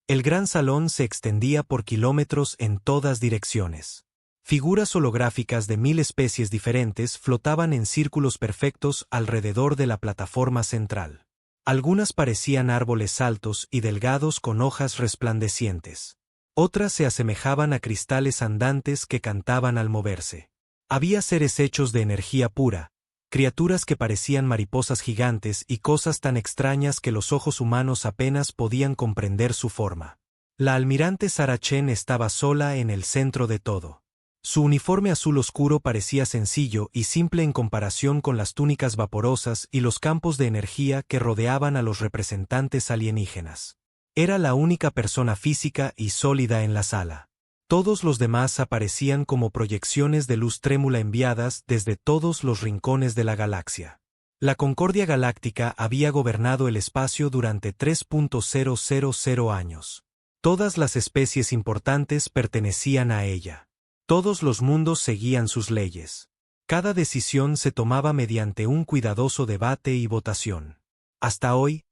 El gran salón se extendía por kilómetros en todas direcciones. Figuras holográficas de 1000 especies diferentes flotaban en círculos perfectos alrededor de la plataforma central. Algunas parecían árboles altos y delgados con hojas resplandecientes. Otras se asemejaban a cristales andantes que cantaban al moverse. Había seres hechos de energía pura, criaturas que parecían mariposas gigantes y cosas tan extrañas que los ojos humanos apenas podían comprender su forma. La almirante Sarah Chen estaba sola en el centro de todo. Su uniforme azul oscuro parecía sencillo y simple en comparación con las túnicas vaporosas y los campos de energía que rodeaban a los representantes alienígenas. Era la única persona física y sólida en la sala. Todos los demás aparecían como proyecciones de luz trémula enviadas desde todos los rincones de la galaxia. La Concordia Galáctica había gobernado el espacio durante 3.000 años. Todas las especies importantes pertenecían a ella. Todos los mundos seguían sus leyes. Cada decisión se tomaba mediante un cuidadoso debate y votación. Hasta hoy,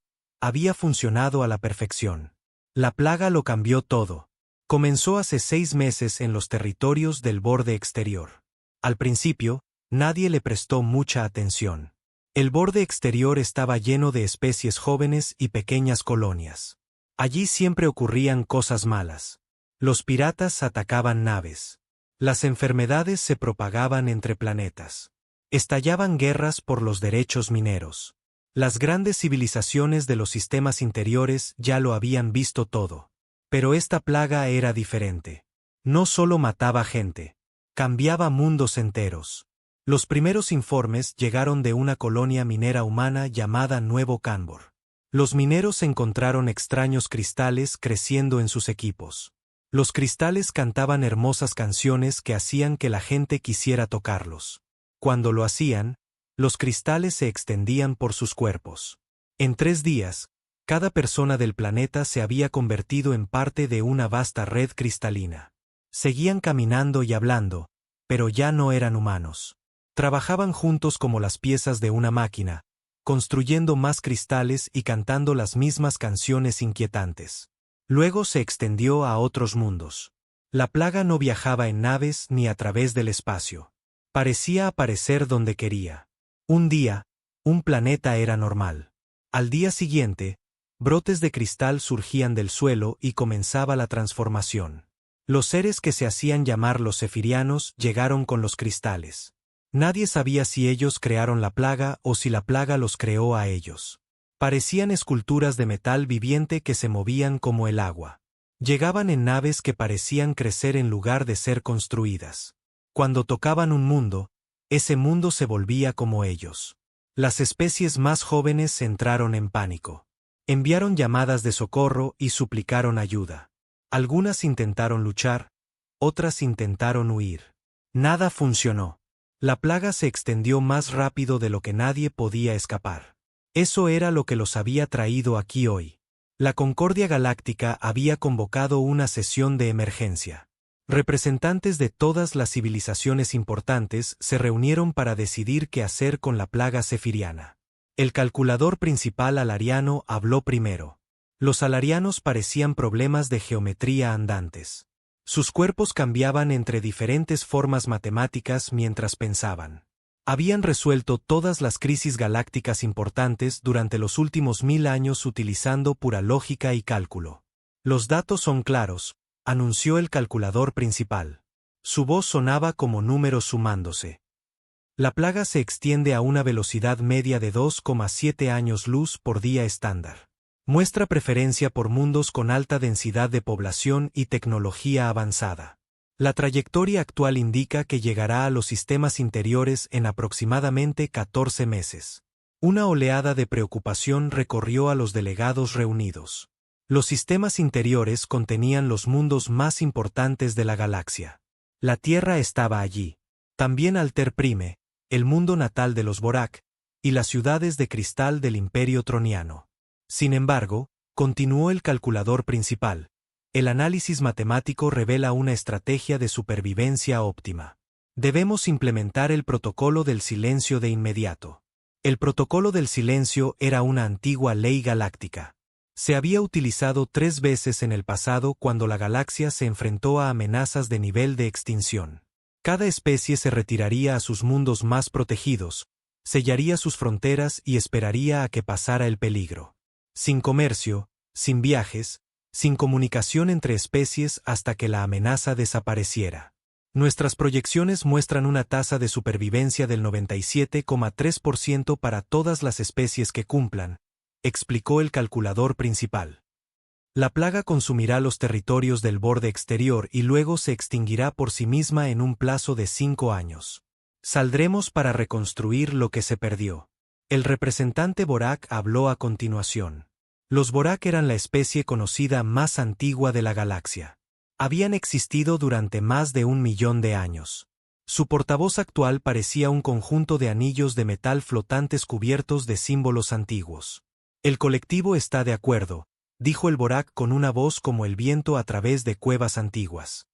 había funcionado a la perfección. La plaga lo cambió todo. Comenzó hace 6 meses en los territorios del borde exterior. Al principio, nadie le prestó mucha atención. El borde exterior estaba lleno de especies jóvenes y pequeñas colonias. Allí siempre ocurrían cosas malas. Los piratas atacaban naves. Las enfermedades se propagaban entre planetas. Estallaban guerras por los derechos mineros. Las grandes civilizaciones de los sistemas interiores ya lo habían visto todo. Pero esta plaga era diferente. No solo mataba gente, cambiaba mundos enteros. Los primeros informes llegaron de una colonia minera humana llamada Nuevo Canbor. Los mineros encontraron extraños cristales creciendo en sus equipos. Los cristales cantaban hermosas canciones que hacían que la gente quisiera tocarlos. Cuando lo hacían, los cristales se extendían por sus cuerpos. En 3 días, cada persona del planeta se había convertido en parte de una vasta red cristalina. Seguían caminando y hablando, pero ya no eran humanos. Trabajaban juntos como las piezas de una máquina, construyendo más cristales y cantando las mismas canciones inquietantes. Luego se extendió a otros mundos. La plaga no viajaba en naves ni a través del espacio. Parecía aparecer donde quería. Un día, un planeta era normal. Al día siguiente, brotes de cristal surgían del suelo y comenzaba la transformación. Los seres que se hacían llamar los Zefirianos llegaron con los cristales. Nadie sabía si ellos crearon la plaga o si la plaga los creó a ellos. Parecían esculturas de metal viviente que se movían como el agua. Llegaban en naves que parecían crecer en lugar de ser construidas. Cuando tocaban un mundo, ese mundo se volvía como ellos. Las especies más jóvenes entraron en pánico. Enviaron llamadas de socorro y suplicaron ayuda. Algunas intentaron luchar, otras intentaron huir. Nada funcionó. La plaga se extendió más rápido de lo que nadie podía escapar. Eso era lo que los había traído aquí hoy. La Concordia Galáctica había convocado una sesión de emergencia. Representantes de todas las civilizaciones importantes se reunieron para decidir qué hacer con la plaga zefiriana. El calculador principal alariano habló primero. Los alarianos parecían problemas de geometría andantes. Sus cuerpos cambiaban entre diferentes formas matemáticas mientras pensaban. Habían resuelto todas las crisis galácticas importantes durante los últimos 1000 años utilizando pura lógica y cálculo. Los datos son claros, anunció el calculador principal. Su voz sonaba como números sumándose. La plaga se extiende a una velocidad media de 2,7 años luz por día estándar. Muestra preferencia por mundos con alta densidad de población y tecnología avanzada. La trayectoria actual indica que llegará a los sistemas interiores en aproximadamente 14 meses. Una oleada de preocupación recorrió a los delegados reunidos. Los sistemas interiores contenían los mundos más importantes de la galaxia. La Tierra estaba allí. También Alter Prime, el mundo natal de los Borak, y las ciudades de cristal del Imperio Troniano. Sin embargo, continuó el calculador principal. El análisis matemático revela una estrategia de supervivencia óptima. Debemos implementar el protocolo del silencio de inmediato. El protocolo del silencio era una antigua ley galáctica. Se había utilizado 3 veces en el pasado cuando la galaxia se enfrentó a amenazas de nivel de extinción. Cada especie se retiraría a sus mundos más protegidos, sellaría sus fronteras y esperaría a que pasara el peligro. Sin comercio, sin viajes, sin comunicación entre especies hasta que la amenaza desapareciera. Nuestras proyecciones muestran una tasa de supervivencia del 97,3% para todas las especies que cumplan, explicó el calculador principal. La plaga consumirá los territorios del borde exterior y luego se extinguirá por sí misma en un plazo de 5 años. Saldremos para reconstruir lo que se perdió. El representante Borak habló a continuación. Los Borak eran la especie conocida más antigua de la galaxia. Habían existido durante más de 1 millón de años. Su portavoz actual parecía un conjunto de anillos de metal flotantes cubiertos de símbolos antiguos. El colectivo está de acuerdo, dijo el Borak con una voz como el viento a través de cuevas antiguas.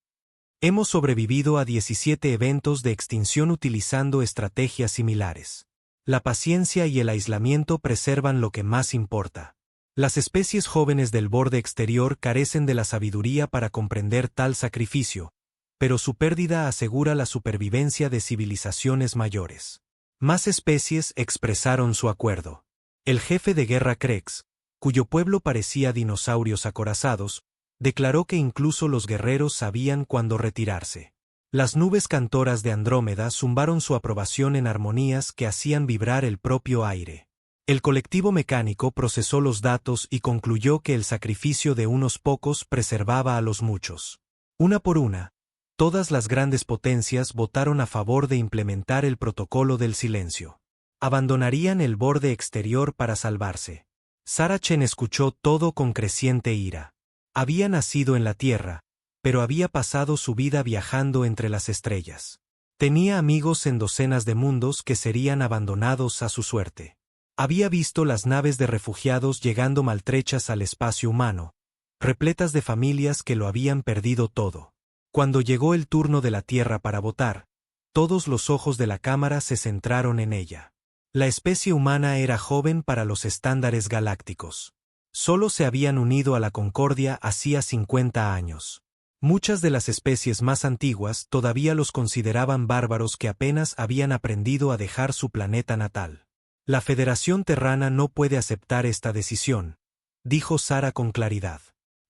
Hemos sobrevivido a 17 eventos de extinción utilizando estrategias similares. La paciencia y el aislamiento preservan lo que más importa. Las especies jóvenes del borde exterior carecen de la sabiduría para comprender tal sacrificio, pero su pérdida asegura la supervivencia de civilizaciones mayores. Más especies expresaron su acuerdo. El jefe de guerra Krex, cuyo pueblo parecía dinosaurios acorazados, declaró que incluso los guerreros sabían cuándo retirarse. Las nubes cantoras de Andrómeda zumbaron su aprobación en armonías que hacían vibrar el propio aire. El colectivo mecánico procesó los datos y concluyó que el sacrificio de unos pocos preservaba a los muchos. Una por una, todas las grandes potencias votaron a favor de implementar el protocolo del silencio. Abandonarían el borde exterior para salvarse. Sarah Chen escuchó todo con creciente ira. Había nacido en la Tierra, pero había pasado su vida viajando entre las estrellas. Tenía amigos en docenas de mundos que serían abandonados a su suerte. Había visto las naves de refugiados llegando maltrechas al espacio humano, repletas de familias que lo habían perdido todo. Cuando llegó el turno de la Tierra para votar, todos los ojos de la Cámara se centraron en ella. La especie humana era joven para los estándares galácticos. Solo se habían unido a la Concordia hacía 50 años. Muchas de las especies más antiguas todavía los consideraban bárbaros que apenas habían aprendido a dejar su planeta natal. La Federación Terrana no puede aceptar esta decisión, dijo Sarah con claridad.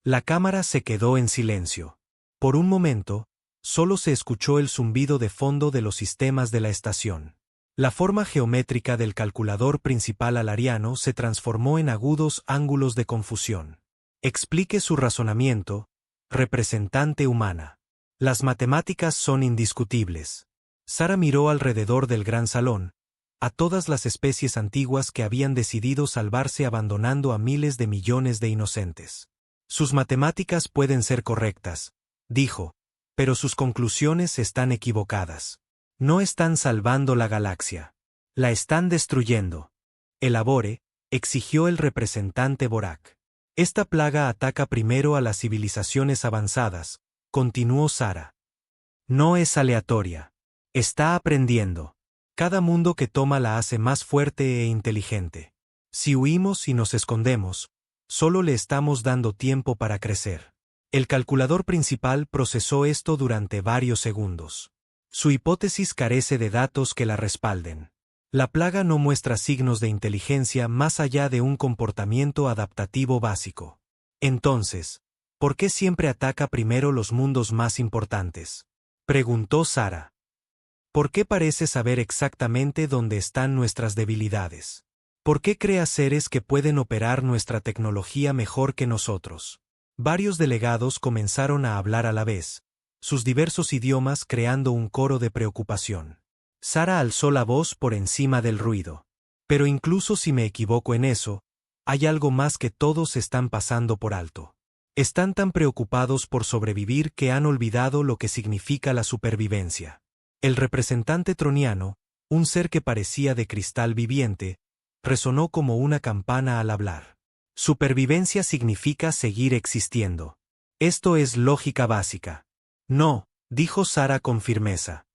La Cámara se quedó en silencio. Por un momento, solo se escuchó el zumbido de fondo de los sistemas de la estación. La forma geométrica del calculador principal alariano se transformó en agudos ángulos de confusión. Explique su razonamiento, representante humana. Las matemáticas son indiscutibles. Sarah miró alrededor del gran salón, a todas las especies antiguas que habían decidido salvarse abandonando a miles de millones de inocentes. Sus matemáticas pueden ser correctas, dijo, pero sus conclusiones están equivocadas. No están salvando la galaxia. La están destruyendo. Elabore, exigió el representante Borak. Esta plaga ataca primero a las civilizaciones avanzadas, continuó Sarah. No es aleatoria. Está aprendiendo. Cada mundo que toma la hace más fuerte e inteligente. Si huimos y nos escondemos, solo le estamos dando tiempo para crecer. El calculador principal procesó esto durante varios segundos. Su hipótesis carece de datos que la respalden. La plaga no muestra signos de inteligencia más allá de un comportamiento adaptativo básico. Entonces, ¿por qué siempre ataca primero los mundos más importantes?, preguntó Sarah. ¿Por qué parece saber exactamente dónde están nuestras debilidades? ¿Por qué crea seres que pueden operar nuestra tecnología mejor que nosotros? Varios delegados comenzaron a hablar a la vez, sus diversos idiomas creando un coro de preocupación. Sarah alzó la voz por encima del ruido. Pero incluso si me equivoco en eso, hay algo más que todos están pasando por alto. Están tan preocupados por sobrevivir que han olvidado lo que significa la supervivencia. El representante troniano, un ser que parecía de cristal viviente, resonó como una campana al hablar. Supervivencia significa seguir existiendo. Esto es lógica básica. No, dijo Sarah con firmeza.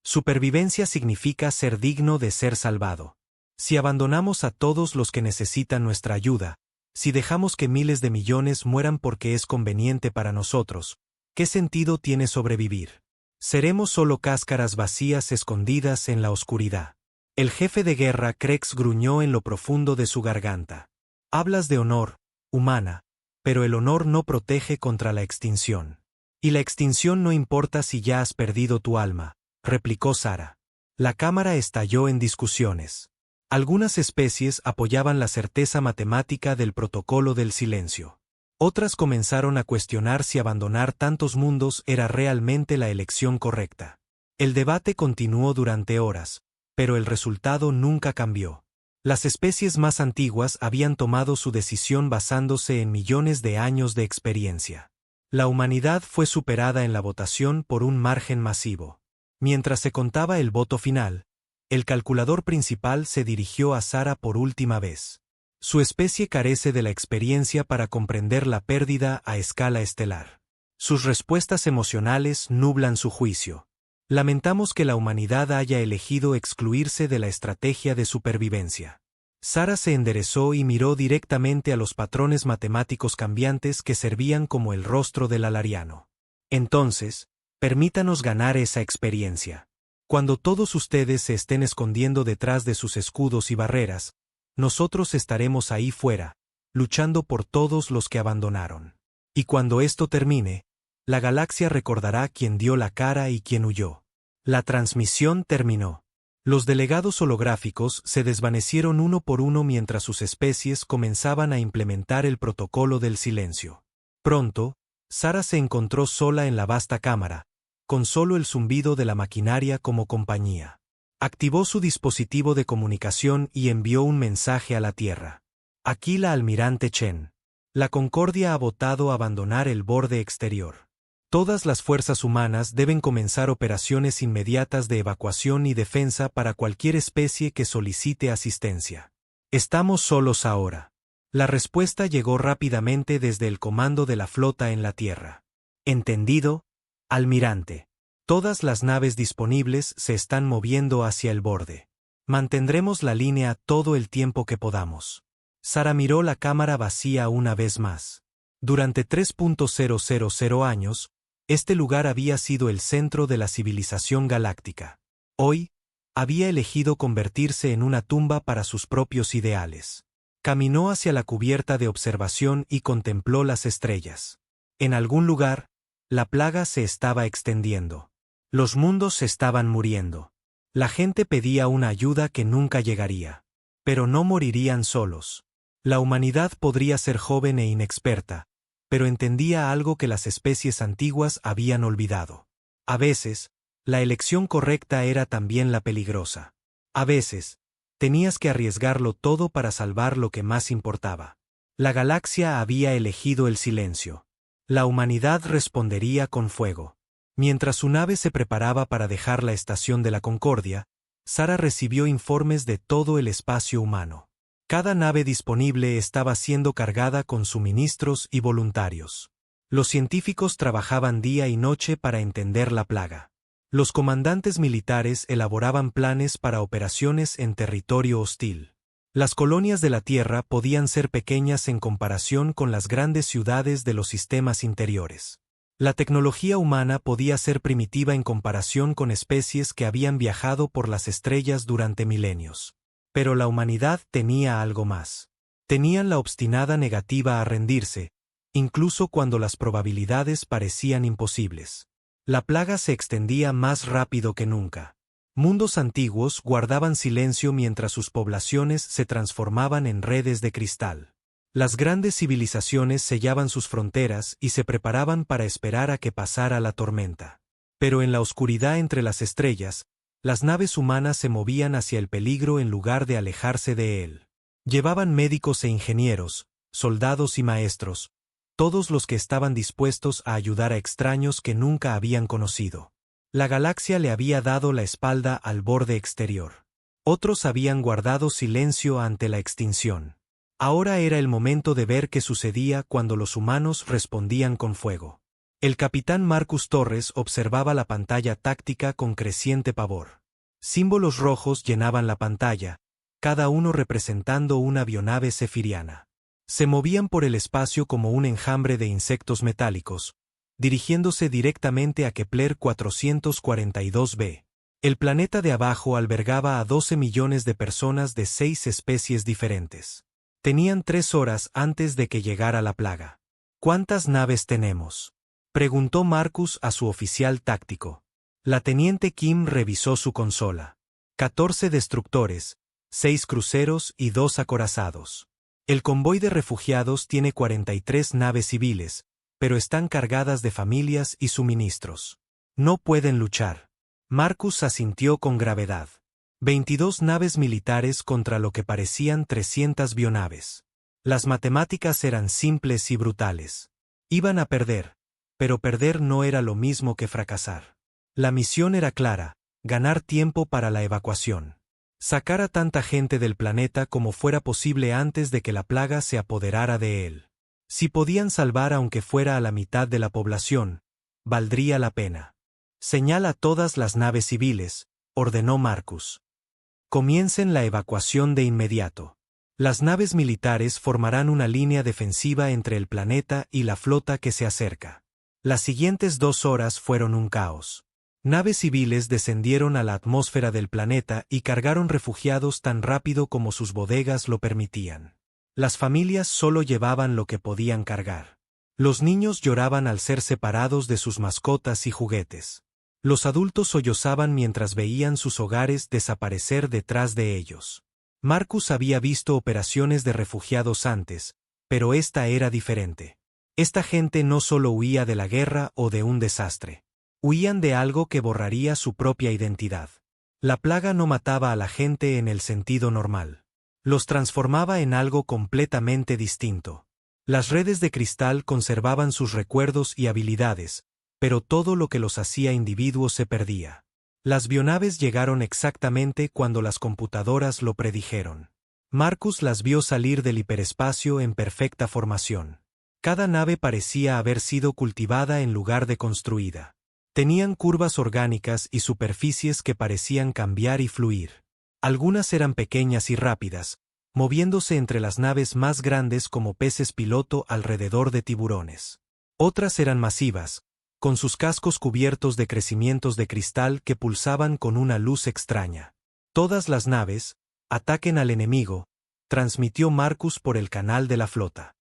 Supervivencia significa ser digno de ser salvado. Si abandonamos a todos los que necesitan nuestra ayuda, Si dejamos que miles de millones mueran porque es conveniente para nosotros, ¿qué sentido tiene sobrevivir? Seremos solo cáscaras vacías escondidas en la oscuridad. El jefe de guerra Krex gruñó en lo profundo de su garganta. Hablas de honor, humana, pero el honor no protege contra la extinción. Y la extinción no importa si ya has perdido tu alma, replicó Sara. La cámara estalló en discusiones. Algunas especies apoyaban la certeza matemática del protocolo del silencio. Otras comenzaron a cuestionar si abandonar tantos mundos era realmente la elección correcta. El debate continuó durante horas, pero el resultado nunca cambió. Las especies más antiguas habían tomado su decisión basándose en millones de años de experiencia. La humanidad fue superada en la votación por un margen masivo. Mientras se contaba el voto final, el calculador principal se dirigió a Sara por última vez. Su especie carece de la experiencia para comprender la pérdida a escala estelar. Sus respuestas emocionales nublan su juicio. Lamentamos que la humanidad haya elegido excluirse de la estrategia de supervivencia. Sara se enderezó y miró directamente a los patrones matemáticos cambiantes que servían como el rostro del alariano. Entonces, permítanos ganar esa experiencia. Cuando todos ustedes se estén escondiendo detrás de sus escudos y barreras, nosotros estaremos ahí fuera, luchando por todos los que abandonaron. Y cuando esto termine, la galaxia recordará quién dio la cara y quién huyó. La transmisión terminó. Los delegados holográficos se desvanecieron uno por uno mientras sus especies comenzaban a implementar el protocolo del silencio. Pronto, Sara se encontró sola en la vasta cámara, con solo el zumbido de la maquinaria como compañía. Activó su dispositivo de comunicación y envió un mensaje a la Tierra. Aquí la almirante Chen. La Concordia ha votado abandonar el borde exterior. Todas las fuerzas humanas deben comenzar operaciones inmediatas de evacuación y defensa para cualquier especie que solicite asistencia. Estamos solos ahora. La respuesta llegó rápidamente desde el comando de la flota en la Tierra. Entendido, almirante. Todas las naves disponibles se están moviendo hacia el borde. Mantendremos la línea todo el tiempo que podamos. Sara miró la cámara vacía una vez más. Durante 3.000 años, este lugar había sido el centro de la civilización galáctica. Hoy, había elegido convertirse en una tumba para sus propios ideales. Caminó hacia la cubierta de observación y contempló las estrellas. En algún lugar, la plaga se estaba extendiendo. Los mundos se estaban muriendo. La gente pedía una ayuda que nunca llegaría. Pero no morirían solos. La humanidad podría ser joven e inexperta, pero entendía algo que las especies antiguas habían olvidado. A veces, la elección correcta era también la peligrosa. A veces, tenías que arriesgarlo todo para salvar lo que más importaba. La galaxia había elegido el silencio. La humanidad respondería con fuego. Mientras su nave se preparaba para dejar la estación de la Concordia, Sara recibió informes de todo el espacio humano. Cada nave disponible estaba siendo cargada con suministros y voluntarios. Los científicos trabajaban día y noche para entender la plaga. Los comandantes militares elaboraban planes para operaciones en territorio hostil. Las colonias de la Tierra podían ser pequeñas en comparación con las grandes ciudades de los sistemas interiores. La tecnología humana podía ser primitiva en comparación con especies que habían viajado por las estrellas durante milenios. Pero la humanidad tenía algo más. Tenían la obstinada negativa a rendirse, incluso cuando las probabilidades parecían imposibles. La plaga se extendía más rápido que nunca. Mundos antiguos guardaban silencio mientras sus poblaciones se transformaban en redes de cristal. Las grandes civilizaciones sellaban sus fronteras y se preparaban para esperar a que pasara la tormenta. Pero en la oscuridad entre las estrellas, las naves humanas se movían hacia el peligro en lugar de alejarse de él. Llevaban médicos e ingenieros, soldados y maestros, todos los que estaban dispuestos a ayudar a extraños que nunca habían conocido. La galaxia le había dado la espalda al borde exterior. Otros habían guardado silencio ante la extinción. Ahora era el momento de ver qué sucedía cuando los humanos respondían con fuego. El capitán Marcus Torres observaba la pantalla táctica con creciente pavor. Símbolos rojos llenaban la pantalla, cada uno representando una avionave cefiriana. Se movían por el espacio como un enjambre de insectos metálicos, dirigiéndose directamente a Kepler 442b. El planeta de abajo albergaba a 12 millones de personas de 6 especies diferentes. Tenían 3 horas antes de que llegara la plaga. ¿Cuántas naves tenemos?, preguntó Marcus a su oficial táctico. La teniente Kim revisó su consola. 14 destructores, 6 cruceros y 2 acorazados. El convoy de refugiados tiene 43 naves civiles, pero están cargadas de familias y suministros. No pueden luchar. Marcus asintió con gravedad. 22 naves militares contra lo que parecían 300 bionaves. Las matemáticas eran simples y brutales. Iban a perder, pero perder no era lo mismo que fracasar. La misión era clara: ganar tiempo para la evacuación. Sacar a tanta gente del planeta como fuera posible antes de que la plaga se apoderara de él. Si podían salvar aunque fuera a la mitad de la población, valdría la pena. Señala todas las naves civiles, ordenó Marcus. Comiencen la evacuación de inmediato. Las naves militares formarán una línea defensiva entre el planeta y la flota que se acerca. Las siguientes 2 horas fueron un caos. Naves civiles descendieron a la atmósfera del planeta y cargaron refugiados tan rápido como sus bodegas lo permitían. Las familias solo llevaban lo que podían cargar. Los niños lloraban al ser separados de sus mascotas y juguetes. Los adultos sollozaban mientras veían sus hogares desaparecer detrás de ellos. Marcus había visto operaciones de refugiados antes, pero esta era diferente. Esta gente no solo huía de la guerra o de un desastre. Huían de algo que borraría su propia identidad. La plaga no mataba a la gente en el sentido normal. Los transformaba en algo completamente distinto. Las redes de cristal conservaban sus recuerdos y habilidades, pero todo lo que los hacía individuos se perdía. Las bionaves llegaron exactamente cuando las computadoras lo predijeron. Marcus las vio salir del hiperespacio en perfecta formación. Cada nave parecía haber sido cultivada en lugar de construida. Tenían curvas orgánicas y superficies que parecían cambiar y fluir. Algunas eran pequeñas y rápidas, moviéndose entre las naves más grandes como peces piloto alrededor de tiburones. Otras eran masivas, con sus cascos cubiertos de crecimientos de cristal que pulsaban con una luz extraña. Todas las naves, ataquen al enemigo, transmitió Marcus por el canal de la flota.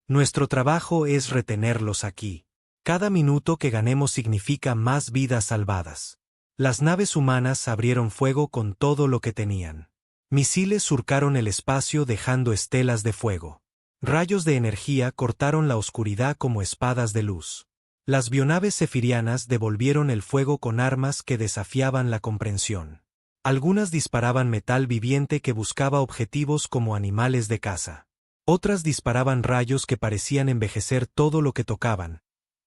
Nuestro trabajo es retenerlos aquí. Cada minuto que ganemos significa más vidas salvadas. Las naves humanas abrieron fuego con todo lo que tenían. Misiles surcaron el espacio dejando estelas de fuego. Rayos de energía cortaron la oscuridad como espadas de luz. Las bionaves zefirianas devolvieron el fuego con armas que desafiaban la comprensión. Algunas disparaban metal viviente que buscaba objetivos como animales de caza. Otras disparaban rayos que parecían envejecer todo lo que tocaban,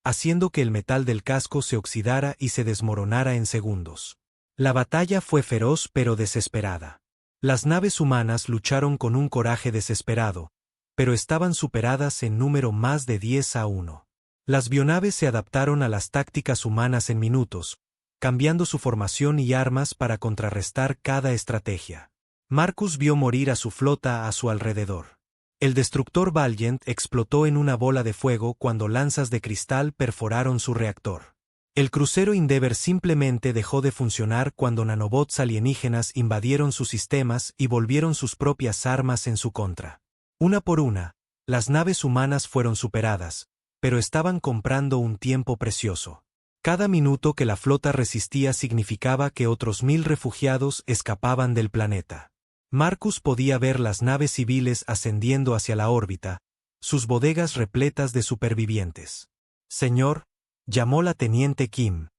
haciendo que el metal del casco se oxidara y se desmoronara en segundos. La batalla fue feroz pero desesperada. Las naves humanas lucharon con un coraje desesperado, pero estaban superadas en número más de 10-1. Las bionaves se adaptaron a las tácticas humanas en minutos, cambiando su formación y armas para contrarrestar cada estrategia. Marcus vio morir a su flota a su alrededor. El destructor Valiant explotó en una bola de fuego cuando lanzas de cristal perforaron su reactor. El crucero Endeavour simplemente dejó de funcionar cuando nanobots alienígenas invadieron sus sistemas y volvieron sus propias armas en su contra. Una por una, las naves humanas fueron superadas, pero estaban comprando un tiempo precioso. Cada minuto que la flota resistía significaba que otros 1000 refugiados escapaban del planeta. Marcus podía ver las naves civiles ascendiendo hacia la órbita, sus bodegas repletas de supervivientes. Señor, llamó la teniente Kim.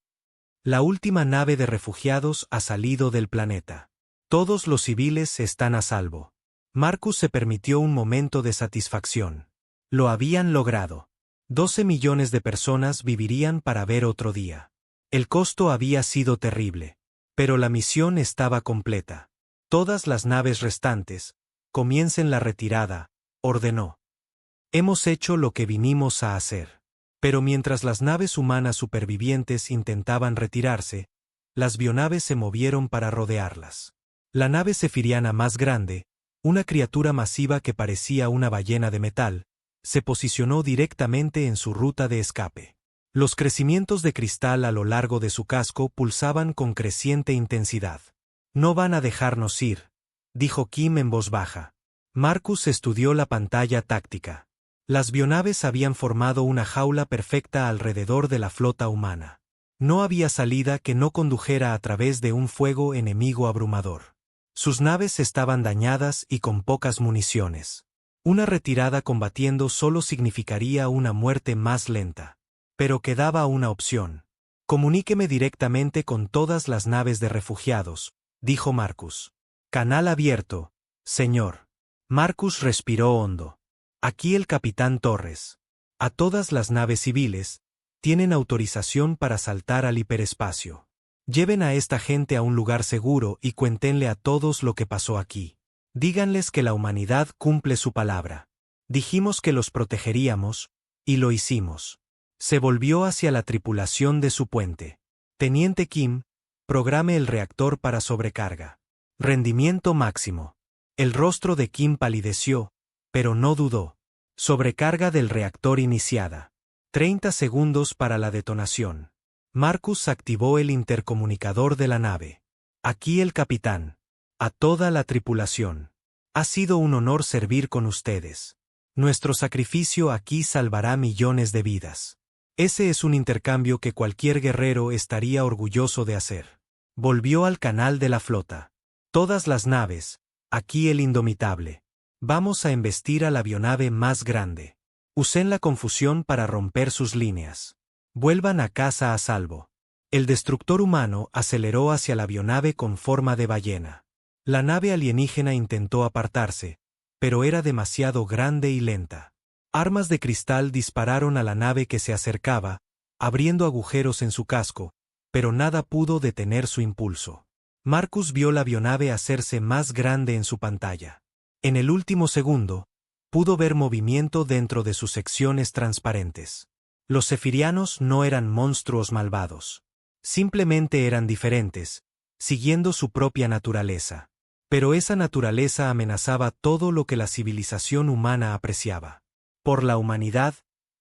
La última nave de refugiados ha salido del planeta. Todos los civiles están a salvo. Marcus se permitió un momento de satisfacción. Lo habían logrado. 12 millones de personas vivirían para ver otro día. El costo había sido terrible, pero la misión estaba completa. Todas las naves restantes, comiencen la retirada, ordenó. Hemos hecho lo que vinimos a hacer. Pero mientras las naves humanas supervivientes intentaban retirarse, las bionaves se movieron para rodearlas. La nave zefiriana más grande, Una criatura masiva que parecía una ballena de metal, se posicionó directamente en su ruta de escape. Los crecimientos de cristal a lo largo de su casco pulsaban con creciente intensidad. «No van a dejarnos ir», dijo Kim en voz baja. Marcus estudió la pantalla táctica. Las bionaves habían formado una jaula perfecta alrededor de la flota humana. No había salida que no condujera a través de un fuego enemigo abrumador. Sus naves estaban dañadas y con pocas municiones. Una retirada combatiendo solo significaría una muerte más lenta. Pero quedaba una opción. «Comuníqueme directamente con todas las naves de refugiados», dijo Marcus. «Canal abierto, señor». Marcus respiró hondo. «Aquí el capitán Torres. A todas las naves civiles, tienen autorización para saltar al hiperespacio. Lleven a esta gente a un lugar seguro y cuéntenle a todos lo que pasó aquí. Díganles que la humanidad cumple su palabra. Dijimos que los protegeríamos, y lo hicimos». Se volvió hacia la tripulación de su puente. «Teniente Kim, programe el reactor para sobrecarga. Rendimiento máximo». El rostro de Kim palideció, pero no dudó. Sobrecarga del reactor iniciada. 30 segundos para la detonación. Marcus activó el intercomunicador de la nave. «Aquí el capitán. A toda la tripulación. Ha sido un honor servir con ustedes. Nuestro sacrificio aquí salvará millones de vidas. Ese es un intercambio que cualquier guerrero estaría orgulloso de hacer». Volvió al canal de la flota. «Todas las naves, aquí el indomitable. Vamos a embestir a la avionave más grande. Usen la confusión para romper sus líneas. Vuelvan a casa a salvo». El destructor humano aceleró hacia la avionave con forma de ballena. La nave alienígena intentó apartarse, pero era demasiado grande y lenta. Armas de cristal dispararon a la nave que se acercaba, abriendo agujeros en su casco, pero nada pudo detener su impulso. Marcus vio la avionave hacerse más grande en su pantalla. En el último segundo, pudo ver movimiento dentro de sus secciones transparentes. Los zefirianos no eran monstruos malvados. Simplemente eran diferentes, siguiendo su propia naturaleza. Pero esa naturaleza amenazaba todo lo que la civilización humana apreciaba. «Por la humanidad»,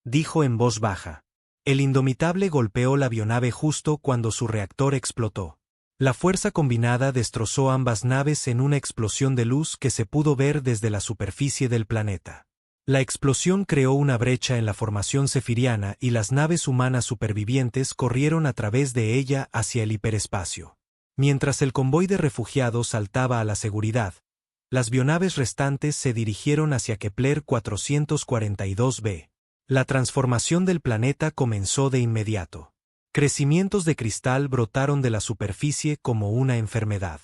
dijo en voz baja. El indomitable golpeó la avionave justo cuando su reactor explotó. La fuerza combinada destrozó ambas naves en una explosión de luz que se pudo ver desde la superficie del planeta. La explosión creó una brecha en la formación zefiriana y las naves humanas supervivientes corrieron a través de ella hacia el hiperespacio. Mientras el convoy de refugiados saltaba a la seguridad, las bionaves restantes se dirigieron hacia Kepler 442b. La transformación del planeta comenzó de inmediato. Crecimientos de cristal brotaron de la superficie como una enfermedad.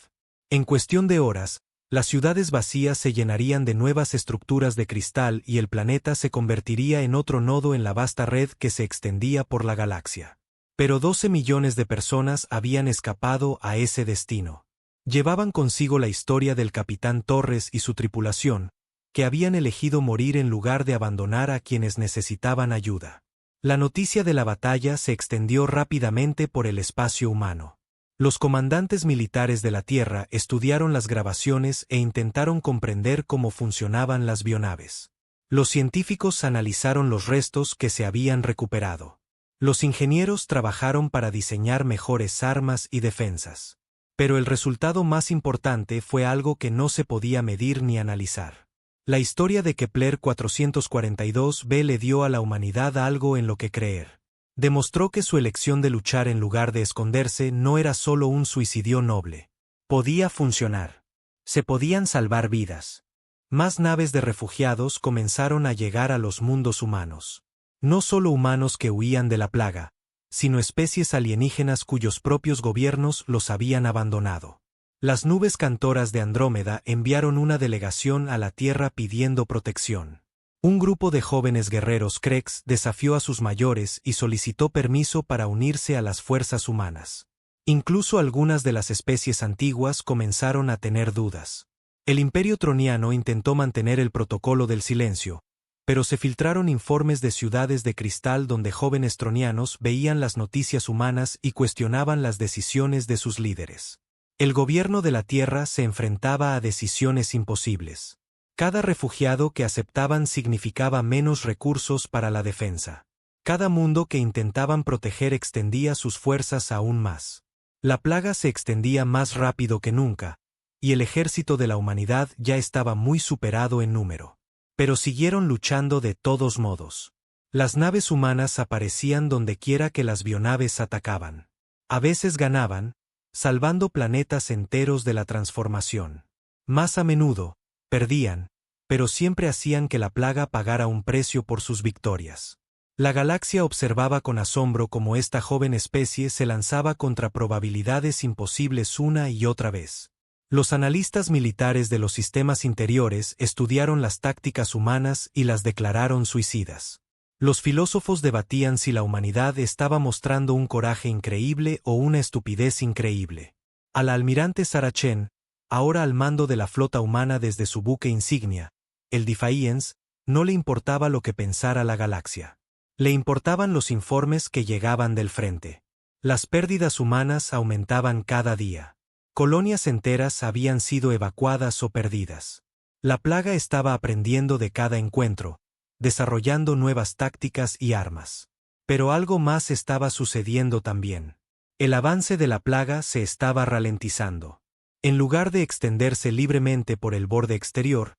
En cuestión de horas, las ciudades vacías se llenarían de nuevas estructuras de cristal y el planeta se convertiría en otro nodo en la vasta red que se extendía por la galaxia. Pero 12 millones de personas habían escapado a ese destino. Llevaban consigo la historia del capitán Torres y su tripulación, que habían elegido morir en lugar de abandonar a quienes necesitaban ayuda. La noticia de la batalla se extendió rápidamente por el espacio humano. Los comandantes militares de la Tierra estudiaron las grabaciones e intentaron comprender cómo funcionaban las bionaves. Los científicos analizaron los restos que se habían recuperado. Los ingenieros trabajaron para diseñar mejores armas y defensas. Pero el resultado más importante fue algo que no se podía medir ni analizar. La historia de Kepler 442b le dio a la humanidad algo en lo que creer. Demostró que su elección de luchar en lugar de esconderse no era solo un suicidio noble. Podía funcionar. Se podían salvar vidas. Más naves de refugiados comenzaron a llegar a los mundos humanos. No solo humanos que huían de la plaga, sino especies alienígenas cuyos propios gobiernos los habían abandonado. Las nubes cantoras de Andrómeda enviaron una delegación a la Tierra pidiendo protección. Un grupo de jóvenes guerreros Krex desafió a sus mayores y solicitó permiso para unirse a las fuerzas humanas. Incluso algunas de las especies antiguas comenzaron a tener dudas. El Imperio Troniano intentó mantener el protocolo del silencio, pero se filtraron informes de ciudades de cristal donde jóvenes tronianos veían las noticias humanas y cuestionaban las decisiones de sus líderes. El gobierno de la Tierra se enfrentaba a decisiones imposibles. Cada refugiado que aceptaban significaba menos recursos para la defensa. Cada mundo que intentaban proteger extendía sus fuerzas aún más. La plaga se extendía más rápido que nunca, y el ejército de la humanidad ya estaba muy superado en número. Pero siguieron luchando de todos modos. Las naves humanas aparecían dondequiera que las bionaves atacaban. A veces ganaban, salvando planetas enteros de la transformación. Más a menudo, perdían, pero siempre hacían que la plaga pagara un precio por sus victorias. La galaxia observaba con asombro cómo esta joven especie se lanzaba contra probabilidades imposibles una y otra vez. Los analistas militares de los sistemas interiores estudiaron las tácticas humanas y las declararon suicidas. Los filósofos debatían si la humanidad estaba mostrando un coraje increíble o una estupidez increíble. Al almirante Sarachén, ahora al mando de la flota humana desde su buque insignia, el Defiance, no le importaba lo que pensara la galaxia. Le importaban los informes que llegaban del frente. Las pérdidas humanas aumentaban cada día. Colonias enteras habían sido evacuadas o perdidas. La plaga estaba aprendiendo de cada encuentro, desarrollando nuevas tácticas y armas. Pero algo más estaba sucediendo también. El avance de la plaga se estaba ralentizando. En lugar de extenderse libremente por el borde exterior,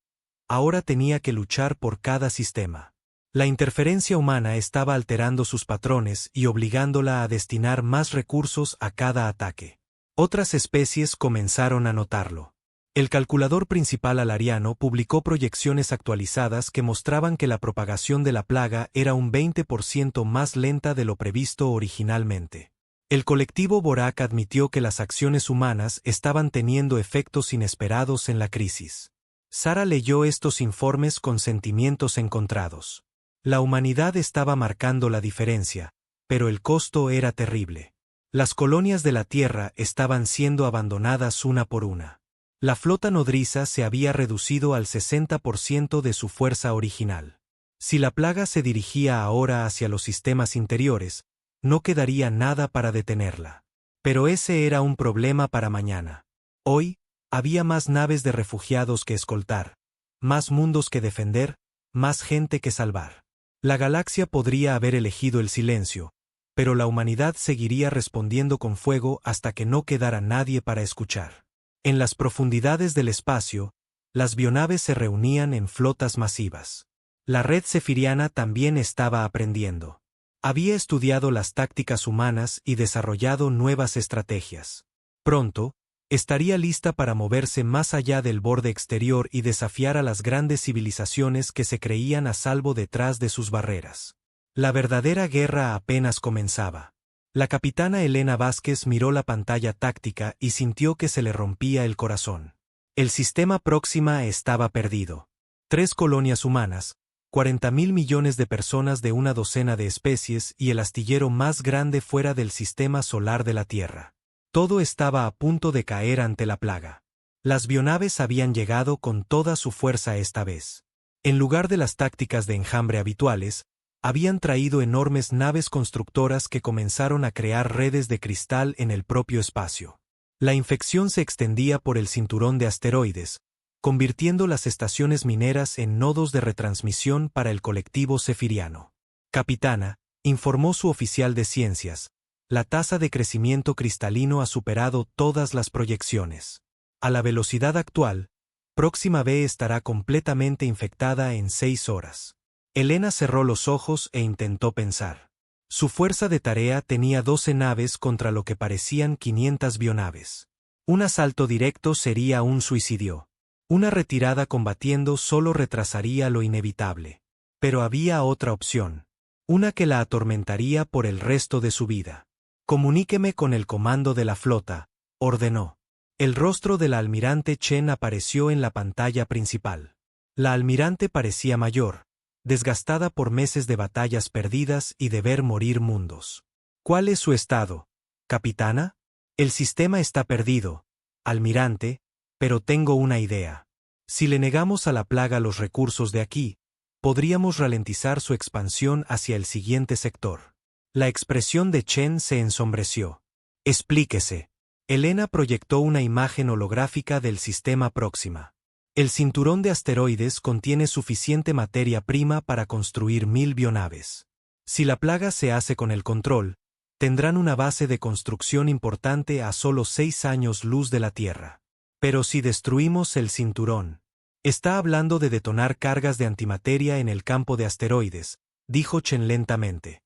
ahora tenía que luchar por cada sistema. La interferencia humana estaba alterando sus patrones y obligándola a destinar más recursos a cada ataque. Otras especies comenzaron a notarlo. El calculador principal alariano publicó proyecciones actualizadas que mostraban que la propagación de la plaga era un 20% más lenta de lo previsto originalmente. El colectivo Borak admitió que las acciones humanas estaban teniendo efectos inesperados en la crisis. Sara leyó estos informes con sentimientos encontrados. La humanidad estaba marcando la diferencia, pero el costo era terrible. Las colonias de la Tierra estaban siendo abandonadas una por una. La flota nodriza se había reducido al 60% de su fuerza original. Si la plaga se dirigía ahora hacia los sistemas interiores, no quedaría nada para detenerla. Pero ese era un problema para mañana. Hoy, había más naves de refugiados que escoltar, más mundos que defender, más gente que salvar. La galaxia podría haber elegido el silencio, pero la humanidad seguiría respondiendo con fuego hasta que no quedara nadie para escuchar. En las profundidades del espacio, las bionaves se reunían en flotas masivas. La red cefiriana también estaba aprendiendo. Había estudiado las tácticas humanas y desarrollado nuevas estrategias. Pronto, estaría lista para moverse más allá del borde exterior y desafiar a las grandes civilizaciones que se creían a salvo detrás de sus barreras. La verdadera guerra apenas comenzaba. La capitana Elena Vázquez miró la pantalla táctica y sintió que se le rompía el corazón. El sistema Próxima estaba perdido. 3 colonias humanas, 40.000 millones de personas de una docena de especies y el astillero más grande fuera del sistema solar de la Tierra. Todo estaba a punto de caer ante la plaga. Las bionaves habían llegado con toda su fuerza esta vez. En lugar de las tácticas de enjambre habituales, habían traído enormes naves constructoras que comenzaron a crear redes de cristal en el propio espacio. La infección se extendía por el cinturón de asteroides, convirtiendo las estaciones mineras en nodos de retransmisión para el colectivo cefiriano. Capitana, informó su oficial de ciencias, la tasa de crecimiento cristalino ha superado todas las proyecciones. A la velocidad actual, Próxima B estará completamente infectada en 6 horas. Elena cerró los ojos e intentó pensar. Su fuerza de tarea tenía 12 naves contra lo que parecían 500 bionaves. Un asalto directo sería un suicidio. Una retirada combatiendo solo retrasaría lo inevitable. Pero había otra opción. Una que la atormentaría por el resto de su vida. Comuníqueme con el comando de la flota, ordenó. El rostro del almirante Chen apareció en la pantalla principal. La almirante parecía mayor, desgastada por meses de batallas perdidas y de ver morir mundos. ¿Cuál es su estado, capitana? El sistema está perdido, almirante, pero tengo una idea. Si le negamos a la plaga los recursos de aquí, podríamos ralentizar su expansión hacia el siguiente sector. La expresión de Chen se ensombreció. Explíquese. Elena proyectó una imagen holográfica del sistema Próxima. El cinturón de asteroides contiene suficiente materia prima para construir 1000 bionaves. Si la plaga se hace con el control, tendrán una base de construcción importante a solo 6 años luz de la Tierra. Pero si destruimos el cinturón, está hablando de detonar cargas de antimateria en el campo de asteroides, dijo Chen lentamente.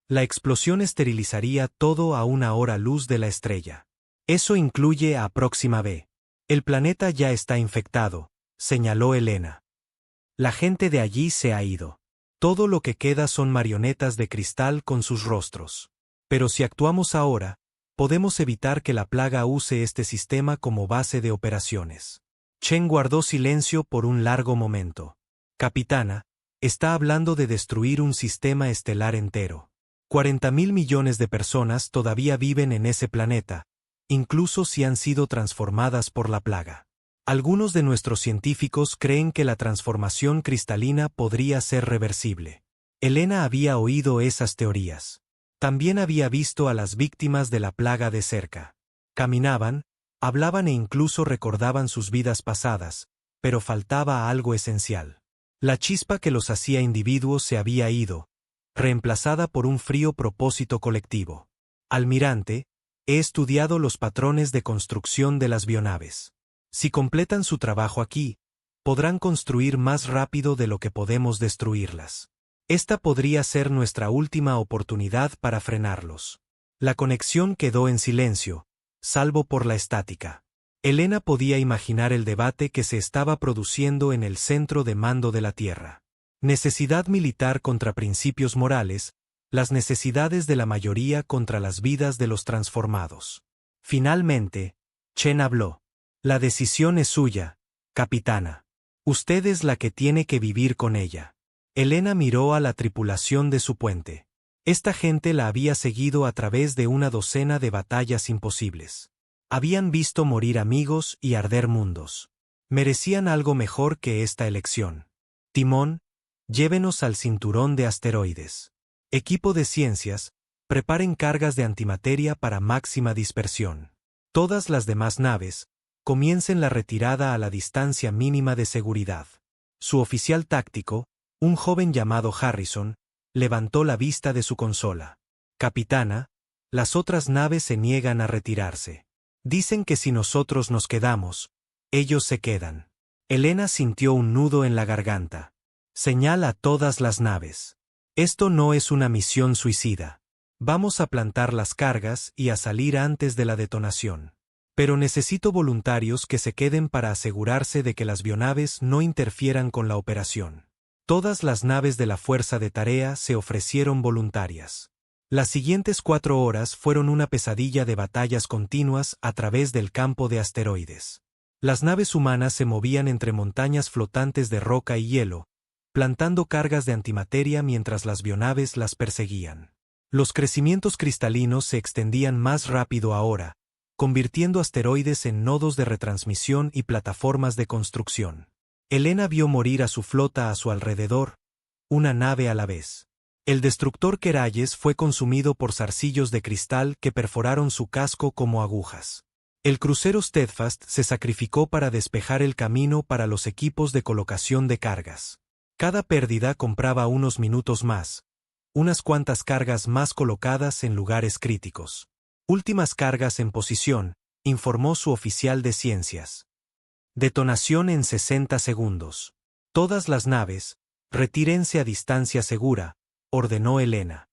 La explosión esterilizaría todo a 1 hora luz de la estrella. Eso incluye a Próxima b. El planeta ya está infectado, señaló Elena. La gente de allí se ha ido. Todo lo que queda son marionetas de cristal con sus rostros. Pero si actuamos ahora, podemos evitar que la plaga use este sistema como base de operaciones. Chen guardó silencio por un largo momento. Capitana, está hablando de destruir un sistema estelar entero. 40.000 millones de personas todavía viven en ese planeta, incluso si han sido transformadas por la plaga. Algunos de nuestros científicos creen que la transformación cristalina podría ser reversible. Elena había oído esas teorías. También había visto a las víctimas de la plaga de cerca. Caminaban, hablaban e incluso recordaban sus vidas pasadas, pero faltaba algo esencial. La chispa que los hacía individuos se había ido, reemplazada por un frío propósito colectivo. Almirante, he estudiado los patrones de construcción de las bionaves. Si completan su trabajo aquí, podrán construir más rápido de lo que podemos destruirlas. Esta podría ser nuestra última oportunidad para frenarlos. La conexión quedó en silencio, salvo por la estática. Elena podía imaginar el debate que se estaba produciendo en el centro de mando de la Tierra. Necesidad militar contra principios morales, las necesidades de la mayoría contra las vidas de los transformados. Finalmente, Chen habló. La decisión es suya, capitana. Usted es la que tiene que vivir con ella. Elena miró a la tripulación de su puente. Esta gente la había seguido a través de una docena de batallas imposibles. Habían visto morir amigos y arder mundos. Merecían algo mejor que esta elección. Timón, llévenos al cinturón de asteroides. Equipo de ciencias, preparen cargas de antimateria para máxima dispersión. Todas las demás naves, comiencen la retirada a la distancia mínima de seguridad. Su oficial táctico, un joven llamado Harrison, levantó la vista de su consola. Capitana, las otras naves se niegan a retirarse. Dicen que si nosotros nos quedamos, ellos se quedan. Elena sintió un nudo en la garganta. Señala a todas las naves. Esto no es una misión suicida. Vamos a plantar las cargas y a salir antes de la detonación. Pero necesito voluntarios que se queden para asegurarse de que las bionaves no interfieran con la operación. Todas las naves de la Fuerza de Tarea se ofrecieron voluntarias. Las siguientes 4 horas fueron una pesadilla de batallas continuas a través del campo de asteroides. Las naves humanas se movían entre montañas flotantes de roca y hielo, plantando cargas de antimateria mientras las bionaves las perseguían. Los crecimientos cristalinos se extendían más rápido ahora, convirtiendo asteroides en nodos de retransmisión y plataformas de construcción. Elena vio morir a su flota a su alrededor, una nave a la vez. El destructor Querayes fue consumido por zarcillos de cristal que perforaron su casco como agujas. El crucero Steadfast se sacrificó para despejar el camino para los equipos de colocación de cargas. Cada pérdida compraba unos minutos más, unas cuantas cargas más colocadas en lugares críticos. Últimas cargas en posición, informó su oficial de ciencias. Detonación en 60 segundos. Todas las naves, retírense a distancia segura, ordenó Elena.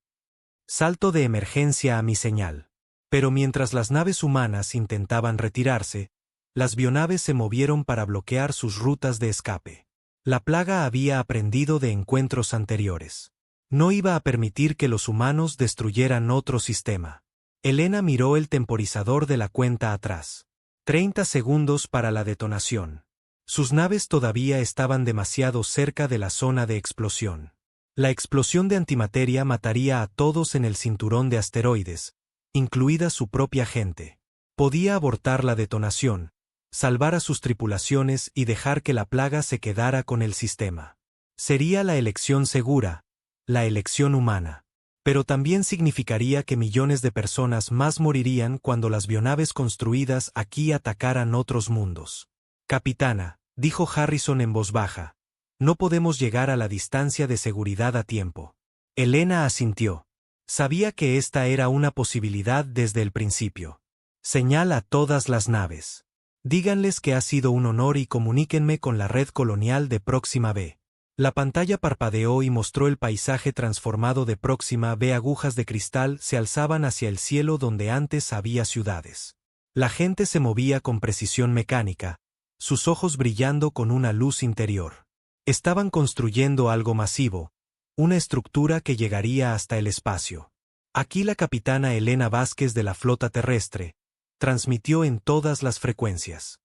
Salto de emergencia a mi señal. Pero mientras las naves humanas intentaban retirarse, las bionaves se movieron para bloquear sus rutas de escape. La plaga había aprendido de encuentros anteriores. No iba a permitir que los humanos destruyeran otro sistema. Elena miró el temporizador de la cuenta atrás. 30 segundos para la detonación. Sus naves todavía estaban demasiado cerca de la zona de explosión. La explosión de antimateria mataría a todos en el cinturón de asteroides, incluida su propia gente. Podía abortar la detonación, salvar a sus tripulaciones y dejar que la plaga se quedara con el sistema. Sería la elección segura, la elección humana. Pero también significaría que millones de personas más morirían cuando las bionaves construidas aquí atacaran otros mundos. Capitana, dijo Harrison en voz baja, no podemos llegar a la distancia de seguridad a tiempo. Elena asintió. Sabía que esta era una posibilidad desde el principio. Señala a todas las naves. Díganles que ha sido un honor y comuníquenme con la red colonial de Próxima B. La pantalla parpadeó y mostró el paisaje transformado de Próxima B. Agujas de cristal se alzaban hacia el cielo donde antes había ciudades. La gente se movía con precisión mecánica, sus ojos brillando con una luz interior. Estaban construyendo algo masivo, una estructura que llegaría hasta el espacio. Aquí la capitana Elena Vázquez de la flota terrestre transmitió en todas las frecuencias.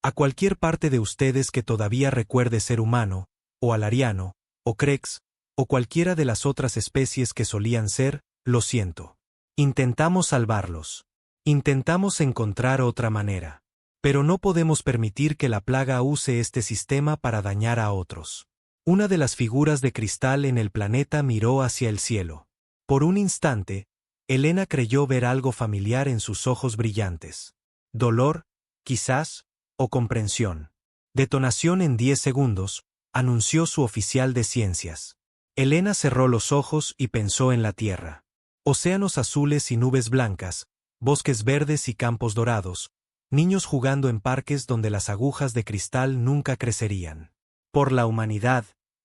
A cualquier parte de ustedes que todavía recuerde ser humano, o alariano, o crex, o cualquiera de las otras especies que solían ser, lo siento. Intentamos salvarlos. Intentamos encontrar otra manera. Pero no podemos permitir que la plaga use este sistema para dañar a otros. Una de las figuras de cristal en el planeta miró hacia el cielo. Por un instante, Elena creyó ver algo familiar en sus ojos brillantes. Dolor, quizás, o comprensión. Detonación en 10 segundos, anunció su oficial de ciencias. Elena cerró los ojos y pensó en la Tierra. Océanos azules y nubes blancas, bosques verdes y campos dorados, niños jugando en parques donde las agujas de cristal nunca crecerían. Por la humanidad,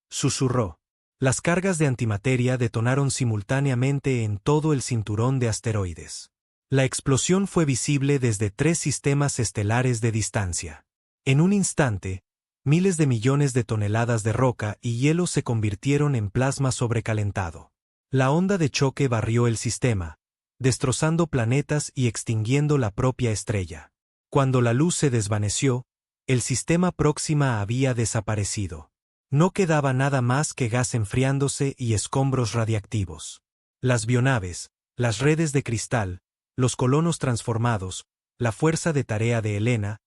susurró. Las cargas de antimateria detonaron simultáneamente en todo el cinturón de asteroides. La explosión fue visible desde 3 sistemas estelares de distancia. En un instante, miles de millones de toneladas de roca y hielo se convirtieron en plasma sobrecalentado. La onda de choque barrió el sistema, destrozando planetas y extinguiendo la propia estrella. Cuando la luz se desvaneció, el sistema Próxima había desaparecido. No quedaba nada más que gas enfriándose y escombros radiactivos. Las bionaves, las redes de cristal, los colonos transformados, la fuerza de tarea de Elena,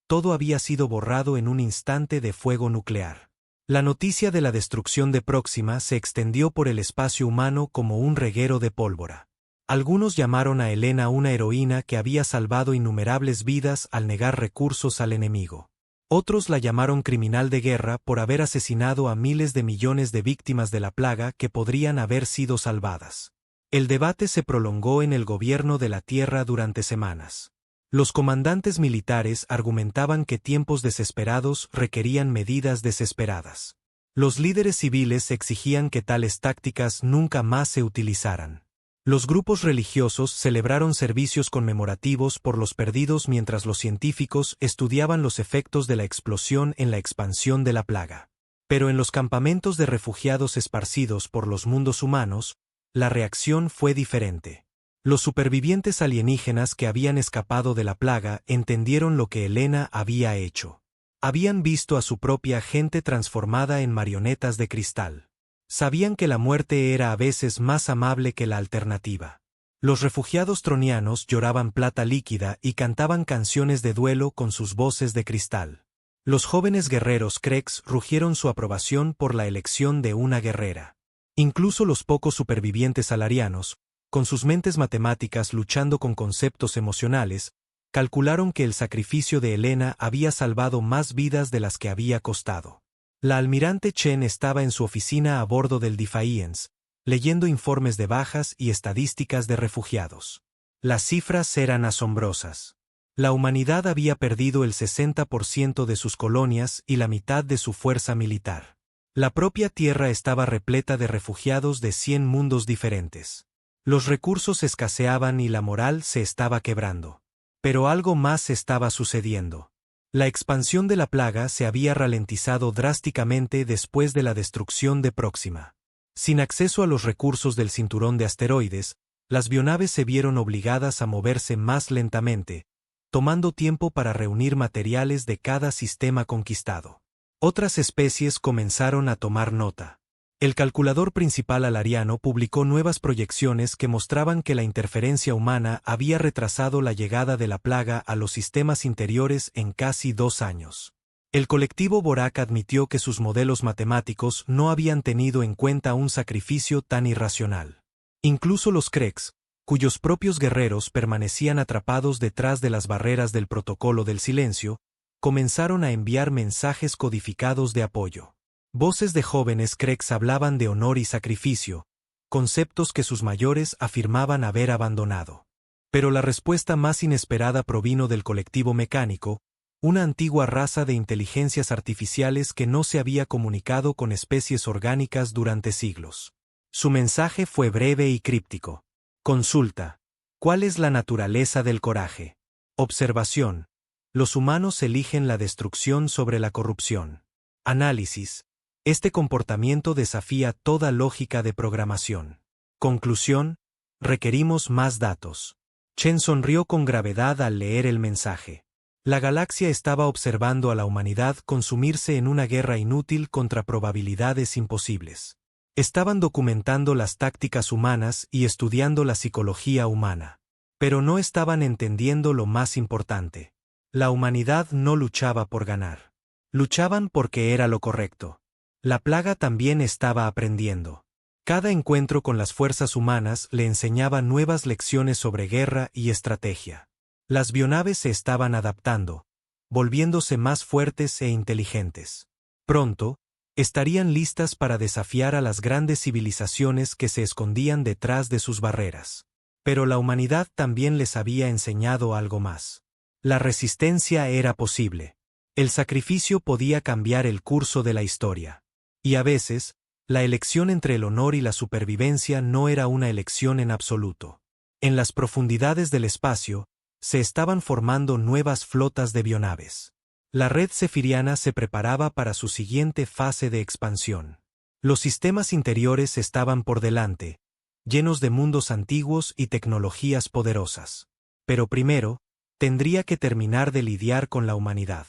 todo había sido borrado en un instante de fuego nuclear. La noticia de la destrucción de Próxima se extendió por el espacio humano como un reguero de pólvora. Algunos llamaron a Elena una heroína que había salvado innumerables vidas al negar recursos al enemigo. Otros la llamaron criminal de guerra por haber asesinado a miles de millones de víctimas de la plaga que podrían haber sido salvadas. El debate se prolongó en el gobierno de la Tierra durante semanas. Los comandantes militares argumentaban que tiempos desesperados requerían medidas desesperadas. Los líderes civiles exigían que tales tácticas nunca más se utilizaran. Los grupos religiosos celebraron servicios conmemorativos por los perdidos mientras los científicos estudiaban los efectos de la explosión en la expansión de la plaga. Pero en los campamentos de refugiados esparcidos por los mundos humanos, la reacción fue diferente. Los supervivientes alienígenas que habían escapado de la plaga entendieron lo que Elena había hecho. Habían visto a su propia gente transformada en marionetas de cristal. Sabían que la muerte era a veces más amable que la alternativa. Los refugiados tronianos lloraban plata líquida y cantaban canciones de duelo con sus voces de cristal. Los jóvenes guerreros Krex rugieron su aprobación por la elección de una guerrera. Incluso los pocos supervivientes alarianos, con sus mentes matemáticas luchando con conceptos emocionales, calcularon que el sacrificio de Elena había salvado más vidas de las que había costado. La almirante Chen estaba en su oficina a bordo del Defiance, leyendo informes de bajas y estadísticas de refugiados. Las cifras eran asombrosas. La humanidad había perdido el 60% de sus colonias y la mitad de su fuerza militar. La propia Tierra estaba repleta de refugiados de 100 mundos diferentes. Los recursos escaseaban y la moral se estaba quebrando. Pero algo más estaba sucediendo. La expansión de la plaga se había ralentizado drásticamente después de la destrucción de Próxima. Sin acceso a los recursos del cinturón de asteroides, las bionaves se vieron obligadas a moverse más lentamente, tomando tiempo para reunir materiales de cada sistema conquistado. Otras especies comenzaron a tomar nota. El calculador principal alariano publicó nuevas proyecciones que mostraban que la interferencia humana había retrasado la llegada de la plaga a los sistemas interiores en casi 2 años. El colectivo Borak admitió que sus modelos matemáticos no habían tenido en cuenta un sacrificio tan irracional. Incluso los Kreks, cuyos propios guerreros permanecían atrapados detrás de las barreras del protocolo del silencio, comenzaron a enviar mensajes codificados de apoyo. Voces de jóvenes Kreks hablaban de honor y sacrificio, conceptos que sus mayores afirmaban haber abandonado. Pero la respuesta más inesperada provino del colectivo mecánico, una antigua raza de inteligencias artificiales que no se había comunicado con especies orgánicas durante siglos. Su mensaje fue breve y críptico. Consulta. ¿Cuál es la naturaleza del coraje? Observación. Los humanos eligen la destrucción sobre la corrupción. Análisis. Este comportamiento desafía toda lógica de programación. Conclusión. Requerimos más datos. Chen sonrió con gravedad al leer el mensaje. La galaxia estaba observando a la humanidad consumirse en una guerra inútil contra probabilidades imposibles. Estaban documentando las tácticas humanas y estudiando la psicología humana. Pero no estaban entendiendo lo más importante. La humanidad no luchaba por ganar. Luchaban porque era lo correcto. La plaga también estaba aprendiendo. Cada encuentro con las fuerzas humanas le enseñaba nuevas lecciones sobre guerra y estrategia. Las bionaves se estaban adaptando, volviéndose más fuertes e inteligentes. Pronto, estarían listas para desafiar a las grandes civilizaciones que se escondían detrás de sus barreras. Pero la humanidad también les había enseñado algo más. La resistencia era posible. El sacrificio podía cambiar el curso de la historia. Y a veces, la elección entre el honor y la supervivencia no era una elección en absoluto. En las profundidades del espacio, se estaban formando nuevas flotas de bionaves. La red cefiriana se preparaba para su siguiente fase de expansión. Los sistemas interiores estaban por delante, llenos de mundos antiguos y tecnologías poderosas. Pero primero, tendría que terminar de lidiar con la humanidad.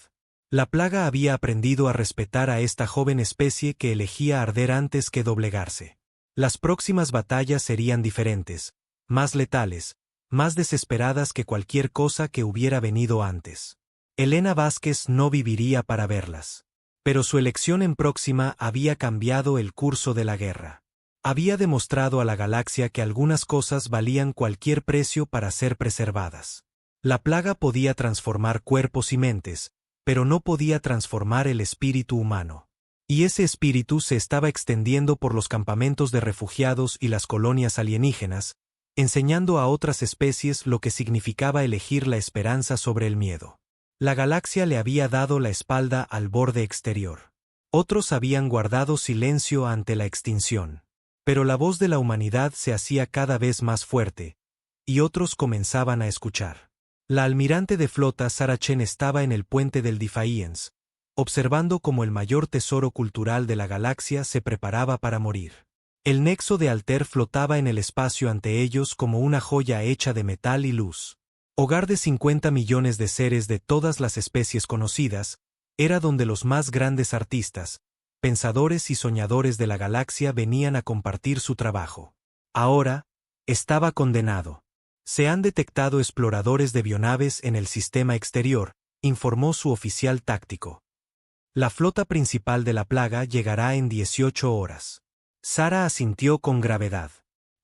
La plaga había aprendido a respetar a esta joven especie que elegía arder antes que doblegarse. Las próximas batallas serían diferentes, más letales, más desesperadas que cualquier cosa que hubiera venido antes. Elena Vázquez no viviría para verlas. Pero su elección en Próxima había cambiado el curso de la guerra. Había demostrado a la galaxia que algunas cosas valían cualquier precio para ser preservadas. La plaga podía transformar cuerpos y mentes, pero no podía transformar el espíritu humano. Y ese espíritu se estaba extendiendo por los campamentos de refugiados y las colonias alienígenas, enseñando a otras especies lo que significaba elegir la esperanza sobre el miedo. La galaxia le había dado la espalda al borde exterior. Otros habían guardado silencio ante la extinción. Pero la voz de la humanidad se hacía cada vez más fuerte, y otros comenzaban a escuchar. La almirante de flota Sarah Chen estaba en el puente del Defiance, observando cómo el mayor tesoro cultural de la galaxia se preparaba para morir. El nexo de Alter flotaba en el espacio ante ellos como una joya hecha de metal y luz. Hogar de 50 millones de seres de todas las especies conocidas, era donde los más grandes artistas, pensadores y soñadores de la galaxia venían a compartir su trabajo. Ahora, estaba condenado. Se han detectado exploradores de bionaves en el sistema exterior, informó su oficial táctico. La flota principal de la plaga llegará en 18 horas. Sara asintió con gravedad.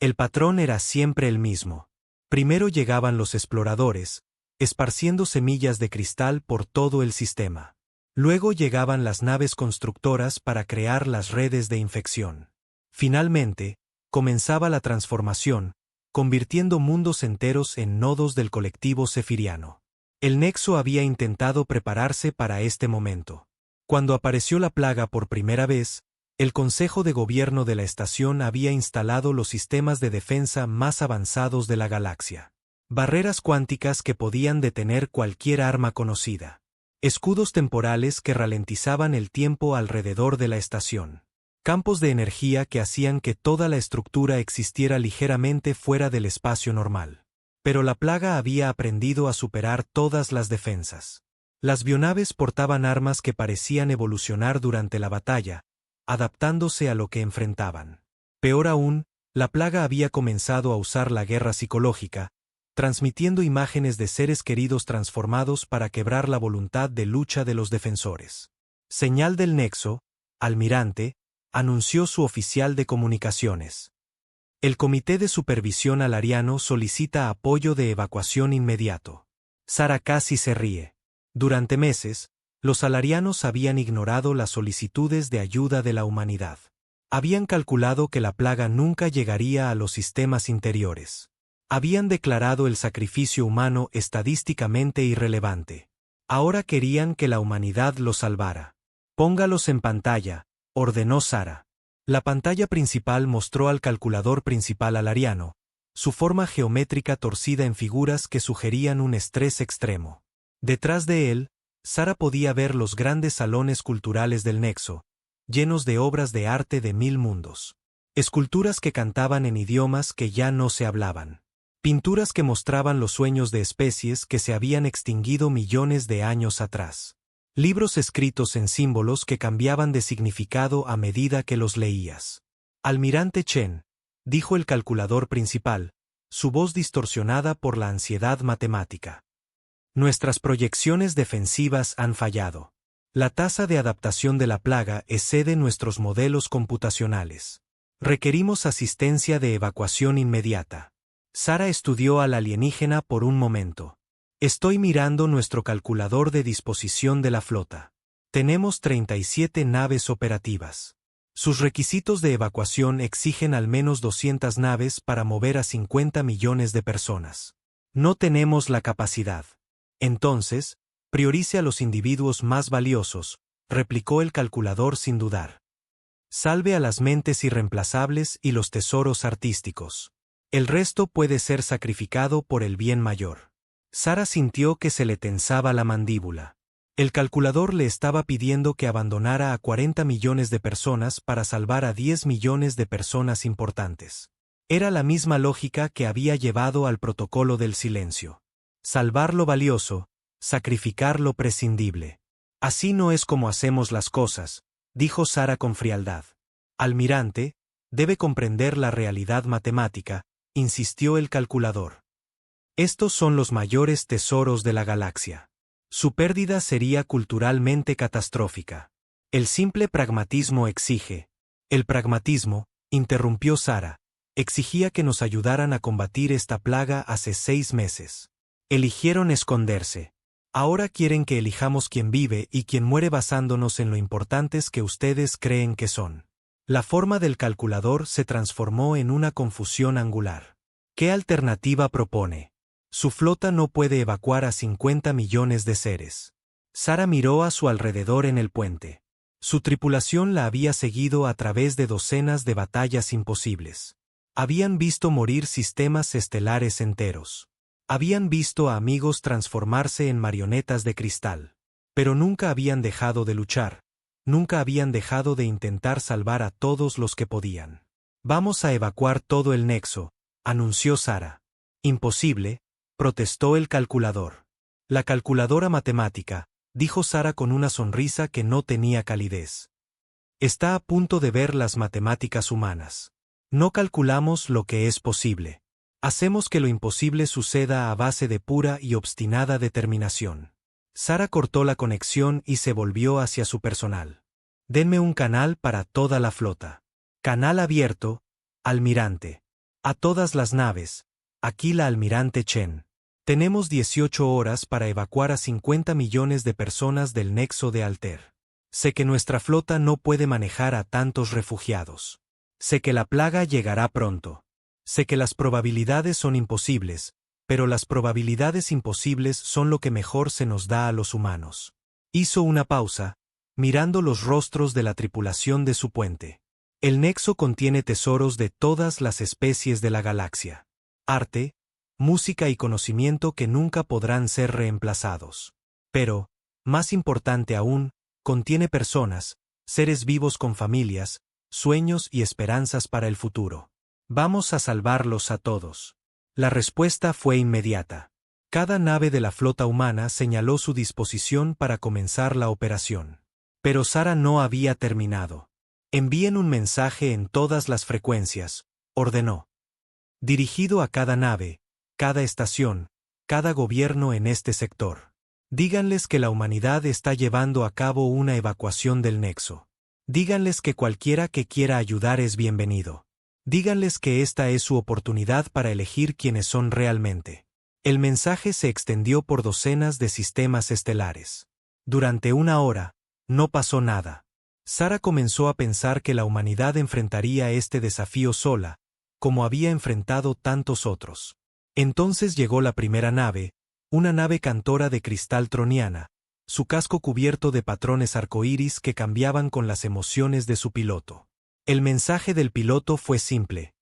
El patrón era siempre el mismo. Primero llegaban los exploradores, esparciendo semillas de cristal por todo el sistema. Luego llegaban las naves constructoras para crear las redes de infección. Finalmente, comenzaba la transformación, convirtiendo mundos enteros en nodos del colectivo cefiriano. El Nexo había intentado prepararse para este momento. Cuando apareció la plaga por primera vez, el Consejo de Gobierno de la estación había instalado los sistemas de defensa más avanzados de la galaxia. Barreras cuánticas que podían detener cualquier arma conocida. Escudos temporales que ralentizaban el tiempo alrededor de la estación. Campos de energía que hacían que toda la estructura existiera ligeramente fuera del espacio normal. Pero la plaga había aprendido a superar todas las defensas. Las bionaves portaban armas que parecían evolucionar durante la batalla, adaptándose a lo que enfrentaban. Peor aún, la plaga había comenzado a usar la guerra psicológica, transmitiendo imágenes de seres queridos transformados para quebrar la voluntad de lucha de los defensores. Señal del Nexo, almirante, anunció su oficial de comunicaciones. El Comité de Supervisión Alariano solicita apoyo de evacuación inmediato. Sara casi se ríe. Durante meses, los alarianos habían ignorado las solicitudes de ayuda de la humanidad. Habían calculado que la plaga nunca llegaría a los sistemas interiores. Habían declarado el sacrificio humano estadísticamente irrelevante. Ahora querían que la humanidad los salvara. Póngalos en pantalla, ordenó Sara. La pantalla principal mostró al calculador principal alariano, su forma geométrica torcida en figuras que sugerían un estrés extremo. Detrás de él, Sara podía ver los grandes salones culturales del Nexo, llenos de obras de arte de 1000 mundos. Esculturas que cantaban en idiomas que ya no se hablaban. Pinturas que mostraban los sueños de especies que se habían extinguido millones de años atrás. Libros escritos en símbolos que cambiaban de significado a medida que los leías. Almirante Chen, dijo el calculador principal, su voz distorsionada por la ansiedad matemática. Nuestras proyecciones defensivas han fallado. La tasa de adaptación de la plaga excede nuestros modelos computacionales. Requerimos asistencia de evacuación inmediata. Sara estudió al alienígena por un momento. Estoy mirando nuestro calculador de disposición de la flota. Tenemos 37 naves operativas. Sus requisitos de evacuación exigen al menos 200 naves para mover a 50 millones de personas. No tenemos la capacidad. Entonces, priorice a los individuos más valiosos, replicó el calculador sin dudar. Salve a las mentes irreemplazables y los tesoros artísticos. El resto puede ser sacrificado por el bien mayor. Sara sintió que se le tensaba la mandíbula. El calculador le estaba pidiendo que abandonara a 40 millones de personas para salvar a 10 millones de personas importantes. Era la misma lógica que había llevado al protocolo del silencio. Salvar lo valioso, sacrificar lo prescindible. Así no es como hacemos las cosas, dijo Sara con frialdad. Almirante, debe comprender la realidad matemática, insistió el calculador. Estos son los mayores tesoros de la galaxia. Su pérdida sería culturalmente catastrófica. El simple pragmatismo exige. El pragmatismo, interrumpió Sara, exigía que nos ayudaran a combatir esta plaga hace 6 meses. Eligieron esconderse. Ahora quieren que elijamos quién vive y quién muere basándonos en lo importantes que ustedes creen que son. La forma del calculador se transformó en una confusión angular. ¿Qué alternativa propone? Su flota no puede evacuar a 50 millones de seres. Sara miró a su alrededor en el puente. Su tripulación la había seguido a través de docenas de batallas imposibles. Habían visto morir sistemas estelares enteros. Habían visto a amigos transformarse en marionetas de cristal. Pero nunca habían dejado de luchar. Nunca habían dejado de intentar salvar a todos los que podían. Vamos a evacuar todo el Nexo, anunció Sara. Imposible, protestó el calculador. La calculadora matemática, dijo Sara con una sonrisa que no tenía calidez. Está a punto de ver las matemáticas humanas. No calculamos lo que es posible. Hacemos que lo imposible suceda a base de pura y obstinada determinación. Sara cortó la conexión y se volvió hacia su personal. Denme un canal para toda la flota. Canal abierto, almirante. A todas las naves. Aquí la almirante Chen. Tenemos 18 horas para evacuar a 50 millones de personas del Nexo de Alter. Sé que nuestra flota no puede manejar a tantos refugiados. Sé que la plaga llegará pronto. Sé que las probabilidades son imposibles, pero las probabilidades imposibles son lo que mejor se nos da a los humanos. Hizo una pausa, mirando los rostros de la tripulación de su puente. El Nexo contiene tesoros de todas las especies de la galaxia. Arte, música y conocimiento que nunca podrán ser reemplazados. Pero, más importante aún, contiene personas, seres vivos con familias, sueños y esperanzas para el futuro. Vamos a salvarlos a todos. La respuesta fue inmediata. Cada nave de la flota humana señaló su disposición para comenzar la operación. Pero Sara no había terminado. Envíen un mensaje en todas las frecuencias, ordenó. Dirigido a cada nave, cada estación, cada gobierno en este sector. Díganles que la humanidad está llevando a cabo una evacuación del Nexo. Díganles que cualquiera que quiera ayudar es bienvenido. Díganles que esta es su oportunidad para elegir quiénes son realmente. El mensaje se extendió por docenas de sistemas estelares. Durante una hora, no pasó nada. Sara comenzó a pensar que la humanidad enfrentaría este desafío sola, como había enfrentado tantos otros. Entonces llegó la primera nave, una nave cantora de cristal troniana, su casco cubierto de patrones arcoíris que cambiaban con las emociones de su piloto. El mensaje del piloto fue simple: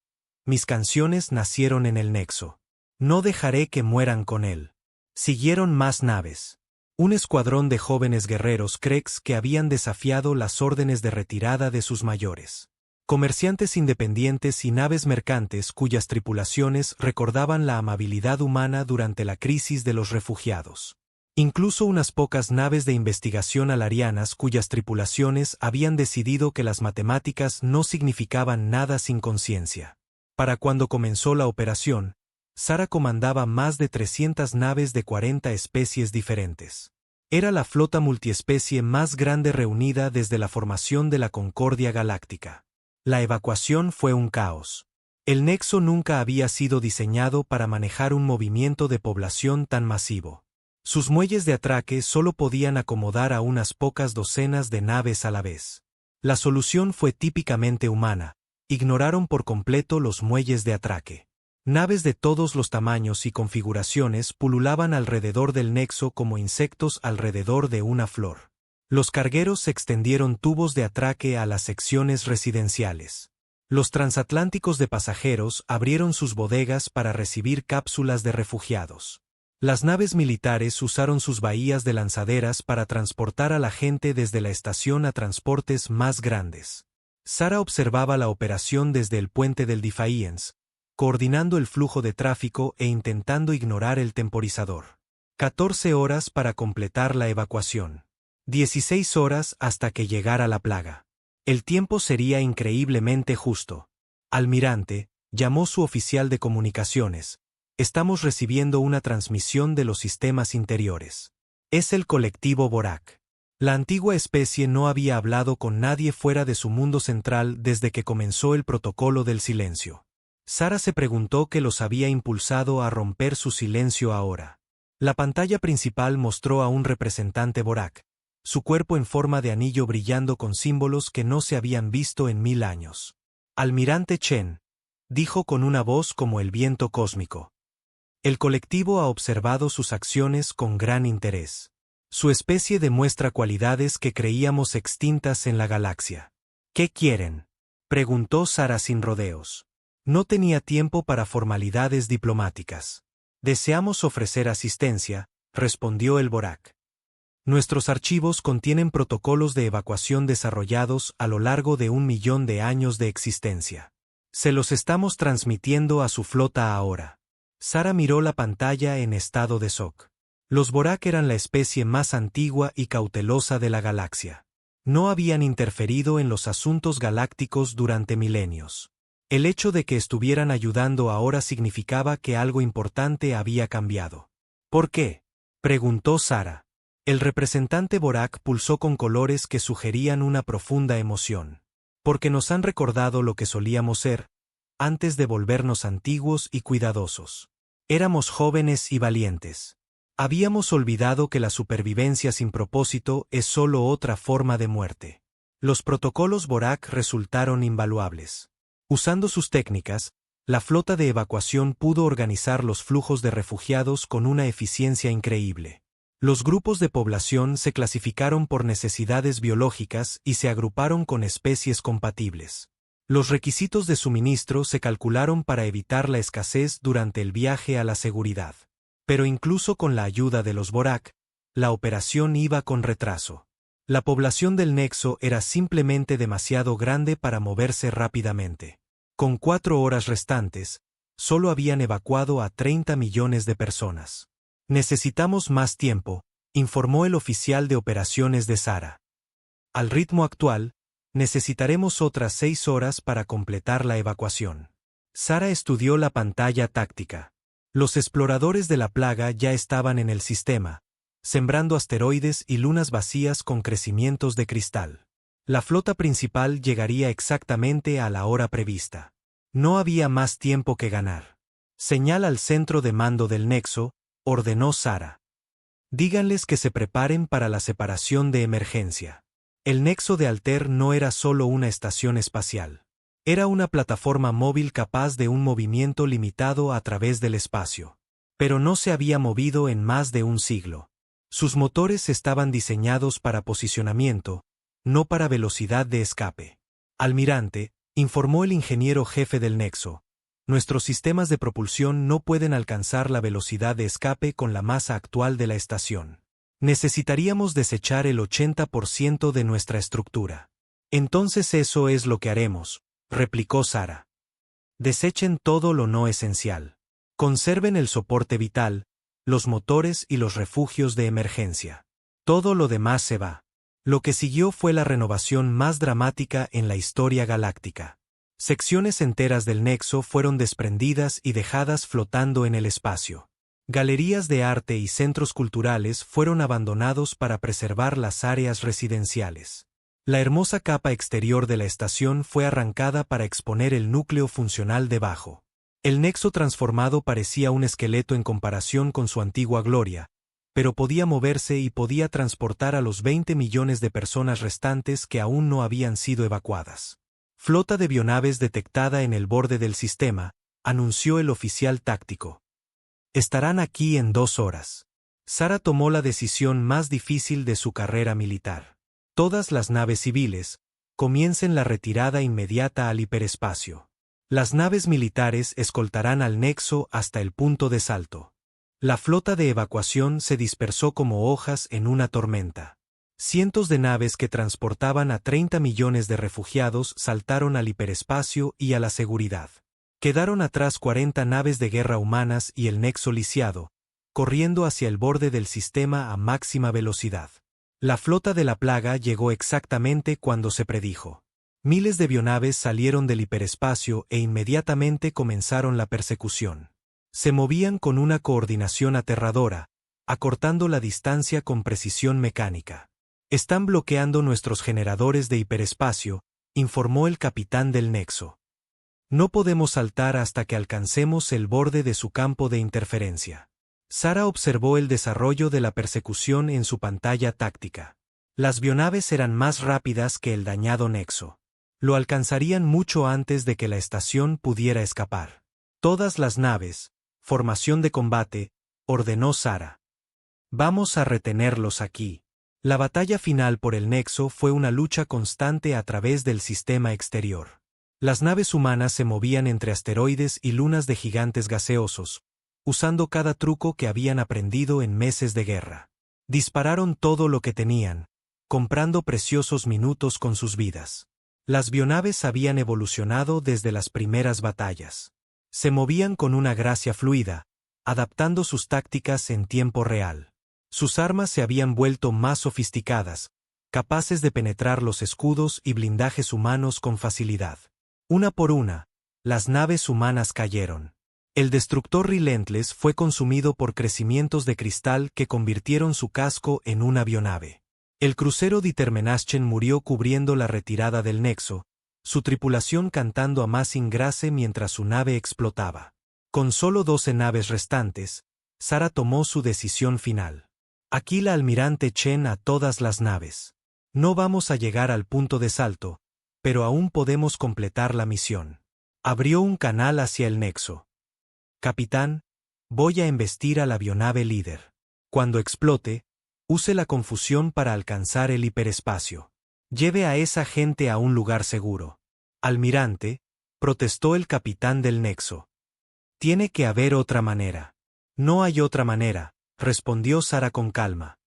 mis canciones nacieron en el Nexo. No dejaré que mueran con él. Siguieron más naves. Un escuadrón de jóvenes guerreros Krex que habían desafiado las órdenes de retirada de sus mayores. Comerciantes independientes y naves mercantes cuyas tripulaciones recordaban la amabilidad humana durante la crisis de los refugiados. Incluso unas pocas naves de investigación alarianas cuyas tripulaciones habían decidido que las matemáticas no significaban nada sin conciencia. Para cuando comenzó la operación, Sara comandaba más de 300 naves de 40 especies diferentes. Era la flota multiespecie más grande reunida desde la formación de la Concordia Galáctica. La evacuación fue un caos. El Nexo nunca había sido diseñado para manejar un movimiento de población tan masivo. Sus muelles de atraque solo podían acomodar a unas pocas docenas de naves a la vez. La solución fue típicamente humana: ignoraron por completo los muelles de atraque. Naves de todos los tamaños y configuraciones pululaban alrededor del Nexo como insectos alrededor de una flor. Los cargueros extendieron tubos de atraque a las secciones residenciales. Los transatlánticos de pasajeros abrieron sus bodegas para recibir cápsulas de refugiados. Las naves militares usaron sus bahías de lanzaderas para transportar a la gente desde la estación a transportes más grandes. Sara observaba la operación desde el puente del Defiance, coordinando el flujo de tráfico e intentando ignorar el temporizador. 14 horas para completar la evacuación. 16 horas hasta que llegara la plaga. El tiempo sería increíblemente justo. Almirante, llamó su oficial de comunicaciones. Estamos recibiendo una transmisión de los sistemas interiores. Es el colectivo Borak. La antigua especie no había hablado con nadie fuera de su mundo central desde que comenzó el protocolo del silencio. Sara se preguntó qué los había impulsado a romper su silencio ahora. La pantalla principal mostró a un representante Borak, su cuerpo en forma de anillo brillando con símbolos que no se habían visto en 1000 años. Almirante Chen, dijo con una voz como el viento cósmico. El colectivo ha observado sus acciones con gran interés. Su especie demuestra cualidades que creíamos extintas en la galaxia. ¿Qué quieren?, preguntó Sara sin rodeos. No tenía tiempo para formalidades diplomáticas. Deseamos ofrecer asistencia, respondió el Borak. Nuestros archivos contienen protocolos de evacuación desarrollados a lo largo de 1 millón de años de existencia. Se los estamos transmitiendo a su flota ahora. Sara miró la pantalla en estado de shock. Los Borak eran la especie más antigua y cautelosa de la galaxia. No habían interferido en los asuntos galácticos durante milenios. El hecho de que estuvieran ayudando ahora significaba que algo importante había cambiado. ¿Por qué?, preguntó Sara. El representante Borak pulsó con colores que sugerían una profunda emoción. Porque nos han recordado lo que solíamos ser, antes de volvernos antiguos y cuidadosos. Éramos jóvenes y valientes. Habíamos olvidado que la supervivencia sin propósito es solo otra forma de muerte. Los protocolos Borak resultaron invaluables. Usando sus técnicas, la flota de evacuación pudo organizar los flujos de refugiados con una eficiencia increíble. Los grupos de población se clasificaron por necesidades biológicas y se agruparon con especies compatibles. Los requisitos de suministro se calcularon para evitar la escasez durante el viaje a la seguridad. Pero incluso con la ayuda de los Borak, la operación iba con retraso. La población del Nexo era simplemente demasiado grande para moverse rápidamente. Con 4 horas restantes, solo habían evacuado a 30 millones de personas. Necesitamos más tiempo, informó el oficial de operaciones de Sara. Al ritmo actual, necesitaremos otras 6 horas para completar la evacuación. Sara estudió la pantalla táctica. Los exploradores de la plaga ya estaban en el sistema, sembrando asteroides y lunas vacías con crecimientos de cristal. La flota principal llegaría exactamente a la hora prevista. No había más tiempo que ganar. Señal al centro de mando del Nexo, ordenó Sara. Díganles que se preparen para la separación de emergencia. El Nexo de Altair no era solo una estación espacial. Era una plataforma móvil capaz de un movimiento limitado a través del espacio. Pero no se había movido en más de un siglo. Sus motores estaban diseñados para posicionamiento, no para velocidad de escape. Almirante, informó el ingeniero jefe del Nexo, nuestros sistemas de propulsión no pueden alcanzar la velocidad de escape con la masa actual de la estación. Necesitaríamos desechar el 80% de nuestra estructura. Entonces eso es lo que haremos, replicó Sara. Desechen todo lo no esencial. Conserven el soporte vital, los motores y los refugios de emergencia. Todo lo demás se va. Lo que siguió fue la renovación más dramática en la historia galáctica. Secciones enteras del Nexo fueron desprendidas y dejadas flotando en el espacio. Galerías de arte y centros culturales fueron abandonados para preservar las áreas residenciales. La hermosa capa exterior de la estación fue arrancada para exponer el núcleo funcional debajo. El Nexo transformado parecía un esqueleto en comparación con su antigua gloria, pero podía moverse y podía transportar a los 20 millones de personas restantes que aún no habían sido evacuadas. Flota de bionaves detectada en el borde del sistema, anunció el oficial táctico. Estarán aquí en 2 horas. Sara tomó la decisión más difícil de su carrera militar. Todas las naves civiles, comiencen la retirada inmediata al hiperespacio. Las naves militares escoltarán al Nexo hasta el punto de salto. La flota de evacuación se dispersó como hojas en una tormenta. Cientos de naves que transportaban a 30 millones de refugiados saltaron al hiperespacio y a la seguridad. Quedaron atrás 40 naves de guerra humanas y el Nexo lisiado, corriendo hacia el borde del sistema a máxima velocidad. La flota de la plaga llegó exactamente cuando se predijo. Miles de bionaves salieron del hiperespacio e inmediatamente comenzaron la persecución. Se movían con una coordinación aterradora, acortando la distancia con precisión mecánica. Están bloqueando nuestros generadores de hiperespacio, informó el capitán del Nexo. No podemos saltar hasta que alcancemos el borde de su campo de interferencia. Sara observó el desarrollo de la persecución en su pantalla táctica. Las bionaves eran más rápidas que el dañado Nexo. Lo alcanzarían mucho antes de que la estación pudiera escapar. Todas las naves, formación de combate, ordenó Sara. Vamos a retenerlos aquí. La batalla final por el Nexo fue una lucha constante a través del sistema exterior. Las naves humanas se movían entre asteroides y lunas de gigantes gaseosos, usando cada truco que habían aprendido en meses de guerra. Dispararon todo lo que tenían, comprando preciosos minutos con sus vidas. Las bionaves habían evolucionado desde las primeras batallas. Se movían con una gracia fluida, adaptando sus tácticas en tiempo real. Sus armas se habían vuelto más sofisticadas, capaces de penetrar los escudos y blindajes humanos con facilidad. Una por una, las naves humanas cayeron. El destructor Relentless fue consumido por crecimientos de cristal que convirtieron su casco en una bionave. El crucero Determination murió cubriendo la retirada del Nexo, su tripulación cantando a Amazing Grace mientras su nave explotaba. Con solo 12 naves restantes, Sara tomó su decisión final. Aquí la almirante Chen a todas las naves. No vamos a llegar al punto de salto, pero aún podemos completar la misión. Abrió un canal hacia el Nexo. Capitán, voy a embestir a la avionave líder. Cuando explote, use la confusión para alcanzar el hiperespacio. Lleve a esa gente a un lugar seguro. Almirante, protestó el capitán del Nexo. Tiene que haber otra manera. No hay otra manera, respondió Sara con calma.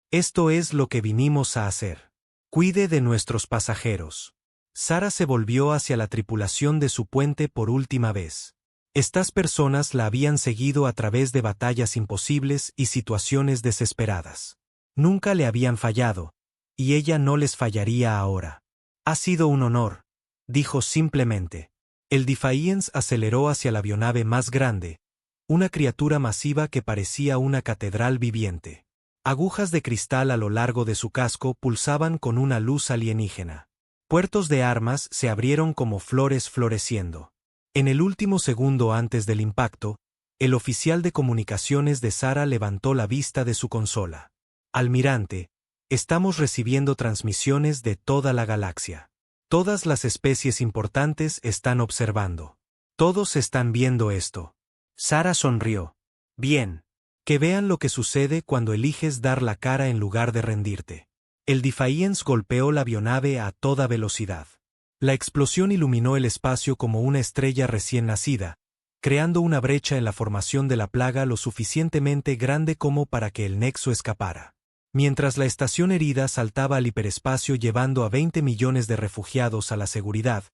Esto es lo que vinimos a hacer. Cuide de nuestros pasajeros. Sara se volvió hacia la tripulación de su puente por última vez. Estas personas la habían seguido a través de batallas imposibles y situaciones desesperadas. Nunca le habían fallado, y ella no les fallaría ahora. Ha sido un honor, dijo simplemente. El Defiance aceleró hacia la avionave más grande, una criatura masiva que parecía una catedral viviente. Agujas de cristal a lo largo de su casco pulsaban con una luz alienígena. Puertos de armas se abrieron como flores floreciendo. En el último segundo antes del impacto, el oficial de comunicaciones de Sara levantó la vista de su consola. Almirante, estamos recibiendo transmisiones de toda la galaxia. Todas las especies importantes están observando. Todos están viendo esto. Sara sonrió. Bien. Que vean lo que sucede cuando eliges dar la cara en lugar de rendirte. El Defiance golpeó la avionave a toda velocidad. La explosión iluminó el espacio como una estrella recién nacida, creando una brecha en la formación de la plaga lo suficientemente grande como para que el nexo escapara. Mientras la estación herida saltaba al hiperespacio llevando a 20 millones de refugiados a la seguridad,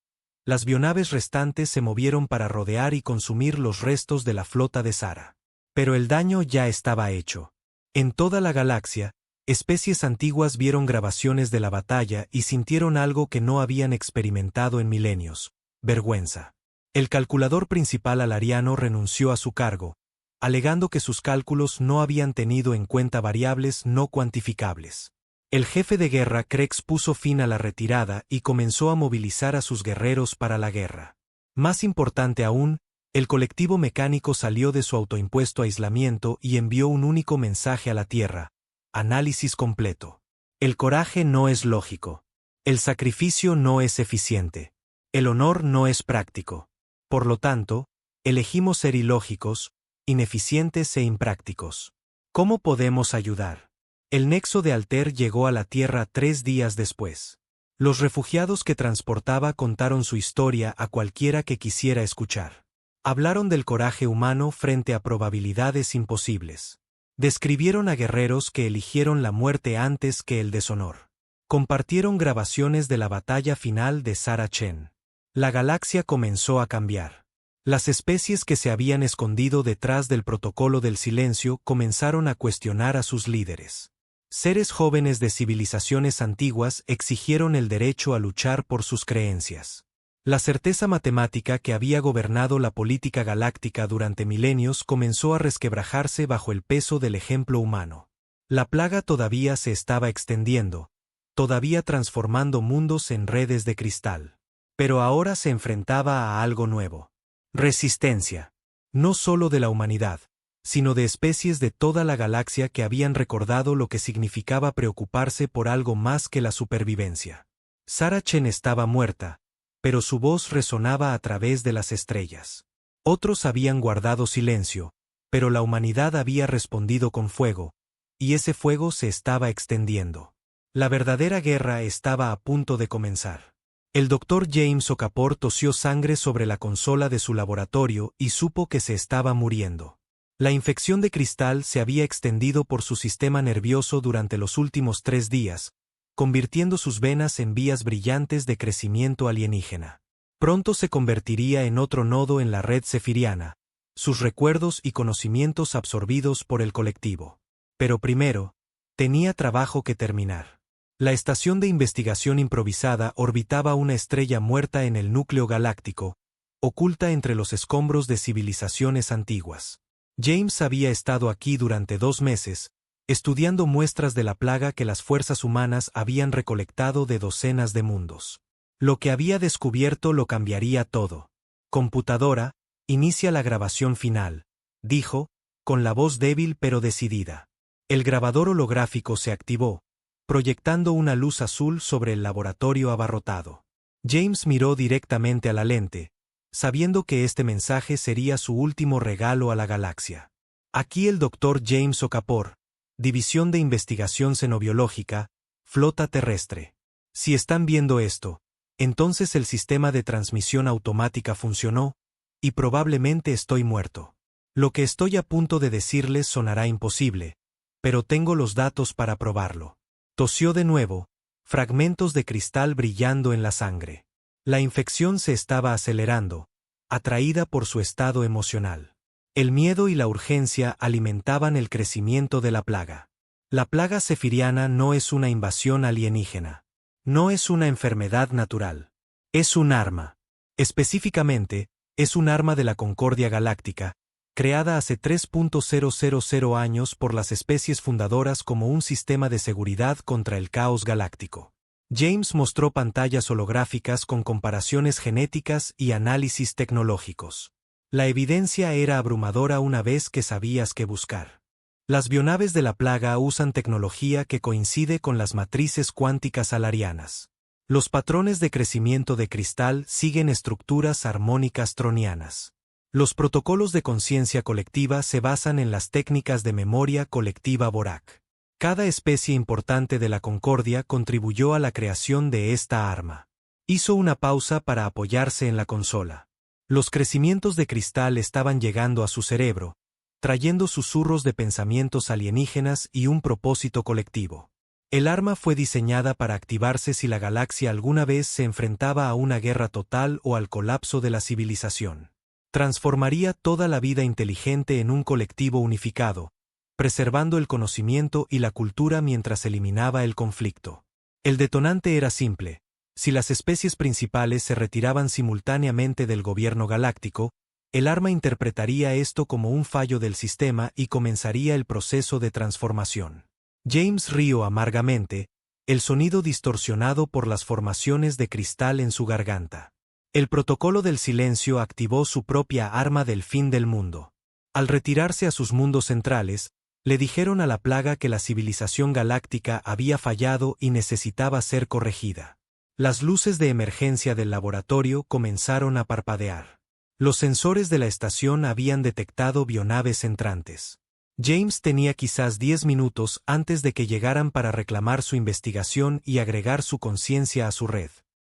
las bionaves restantes se movieron para rodear y consumir los restos de la flota de Sara. Pero el daño ya estaba hecho. En toda la galaxia, especies antiguas vieron grabaciones de la batalla y sintieron algo que no habían experimentado en milenios: vergüenza. El calculador principal alariano renunció a su cargo, alegando que sus cálculos no habían tenido en cuenta variables no cuantificables. El jefe de guerra Krex puso fin a la retirada y comenzó a movilizar a sus guerreros para la guerra. Más importante aún, el colectivo mecánico salió de su autoimpuesto aislamiento y envió un único mensaje a la Tierra: análisis completo. El coraje no es lógico. El sacrificio no es eficiente. El honor no es práctico. Por lo tanto, elegimos ser ilógicos, ineficientes e imprácticos. ¿Cómo podemos ayudar? El nexo de Alter llegó a la Tierra 3 días después. Los refugiados que transportaba contaron su historia a cualquiera que quisiera escuchar. Hablaron del coraje humano frente a probabilidades imposibles. Describieron a guerreros que eligieron la muerte antes que el deshonor. Compartieron grabaciones de la batalla final de Sara Chen. La galaxia comenzó a cambiar. Las especies que se habían escondido detrás del protocolo del silencio comenzaron a cuestionar a sus líderes. Seres jóvenes de civilizaciones antiguas exigieron el derecho a luchar por sus creencias. La certeza matemática que había gobernado la política galáctica durante milenios comenzó a resquebrajarse bajo el peso del ejemplo humano. La plaga todavía se estaba extendiendo, todavía transformando mundos en redes de cristal. Pero ahora se enfrentaba a algo nuevo. Resistencia. No solo de la humanidad, sino de especies de toda la galaxia que habían recordado lo que significaba preocuparse por algo más que la supervivencia. Sara Chen estaba muerta, pero su voz resonaba a través de las estrellas. Otros habían guardado silencio, pero la humanidad había respondido con fuego, y ese fuego se estaba extendiendo. La verdadera guerra estaba a punto de comenzar. El Dr. James Okafor tosió sangre sobre la consola de su laboratorio y supo que se estaba muriendo. La infección de cristal se había extendido por su sistema nervioso durante los últimos 3 días, convirtiendo sus venas en vías brillantes de crecimiento alienígena. Pronto se convertiría en otro nodo en la red cefiriana, sus recuerdos y conocimientos absorbidos por el colectivo. Pero primero, tenía trabajo que terminar. La estación de investigación improvisada orbitaba una estrella muerta en el núcleo galáctico, oculta entre los escombros de civilizaciones antiguas. James había estado aquí durante 2 meses, estudiando muestras de la plaga que las fuerzas humanas habían recolectado de docenas de mundos. Lo que había descubierto lo cambiaría todo. Computadora, inicia la grabación final, dijo, con la voz débil pero decidida. El grabador holográfico se activó, proyectando una luz azul sobre el laboratorio abarrotado. James miró directamente a la lente, sabiendo que este mensaje sería su último regalo a la galaxia. Aquí el Dr. James Okafor, División de Investigación Xenobiológica, Flota Terrestre. Si están viendo esto, entonces el sistema de transmisión automática funcionó, y probablemente estoy muerto. Lo que estoy a punto de decirles sonará imposible, pero tengo los datos para probarlo. Tosió de nuevo, fragmentos de cristal brillando en la sangre. La infección se estaba acelerando, atraída por su estado emocional. El miedo y la urgencia alimentaban el crecimiento de la plaga. La plaga cefiriana no es una invasión alienígena. No es una enfermedad natural. Es un arma. Específicamente, es un arma de la Concordia Galáctica, creada hace 3.000 años por las especies fundadoras como un sistema de seguridad contra el caos galáctico. James mostró pantallas holográficas con comparaciones genéticas y análisis tecnológicos. La evidencia era abrumadora una vez que sabías qué buscar. Las bionaves de la plaga usan tecnología que coincide con las matrices cuánticas alarianas. Los patrones de crecimiento de cristal siguen estructuras armónicas tronianas. Los protocolos de conciencia colectiva se basan en las técnicas de memoria colectiva Borak. Cada especie importante de la Concordia contribuyó a la creación de esta arma. Hizo una pausa para apoyarse en la consola. Los crecimientos de cristal estaban llegando a su cerebro, trayendo susurros de pensamientos alienígenas y un propósito colectivo. El arma fue diseñada para activarse si la galaxia alguna vez se enfrentaba a una guerra total o al colapso de la civilización. Transformaría toda la vida inteligente en un colectivo unificado, preservando el conocimiento y la cultura mientras eliminaba el conflicto. El detonante era simple: si las especies principales se retiraban simultáneamente del gobierno galáctico, el arma interpretaría esto como un fallo del sistema y comenzaría el proceso de transformación. James rió amargamente, el sonido distorsionado por las formaciones de cristal en su garganta. El protocolo del silencio activó su propia arma del fin del mundo. Al retirarse a sus mundos centrales, le dijeron a la plaga que la civilización galáctica había fallado y necesitaba ser corregida. Las luces de emergencia del laboratorio comenzaron a parpadear. Los sensores de la estación habían detectado bionaves entrantes. James tenía quizás 10 minutos antes de que llegaran para reclamar su investigación y agregar su conciencia a su red.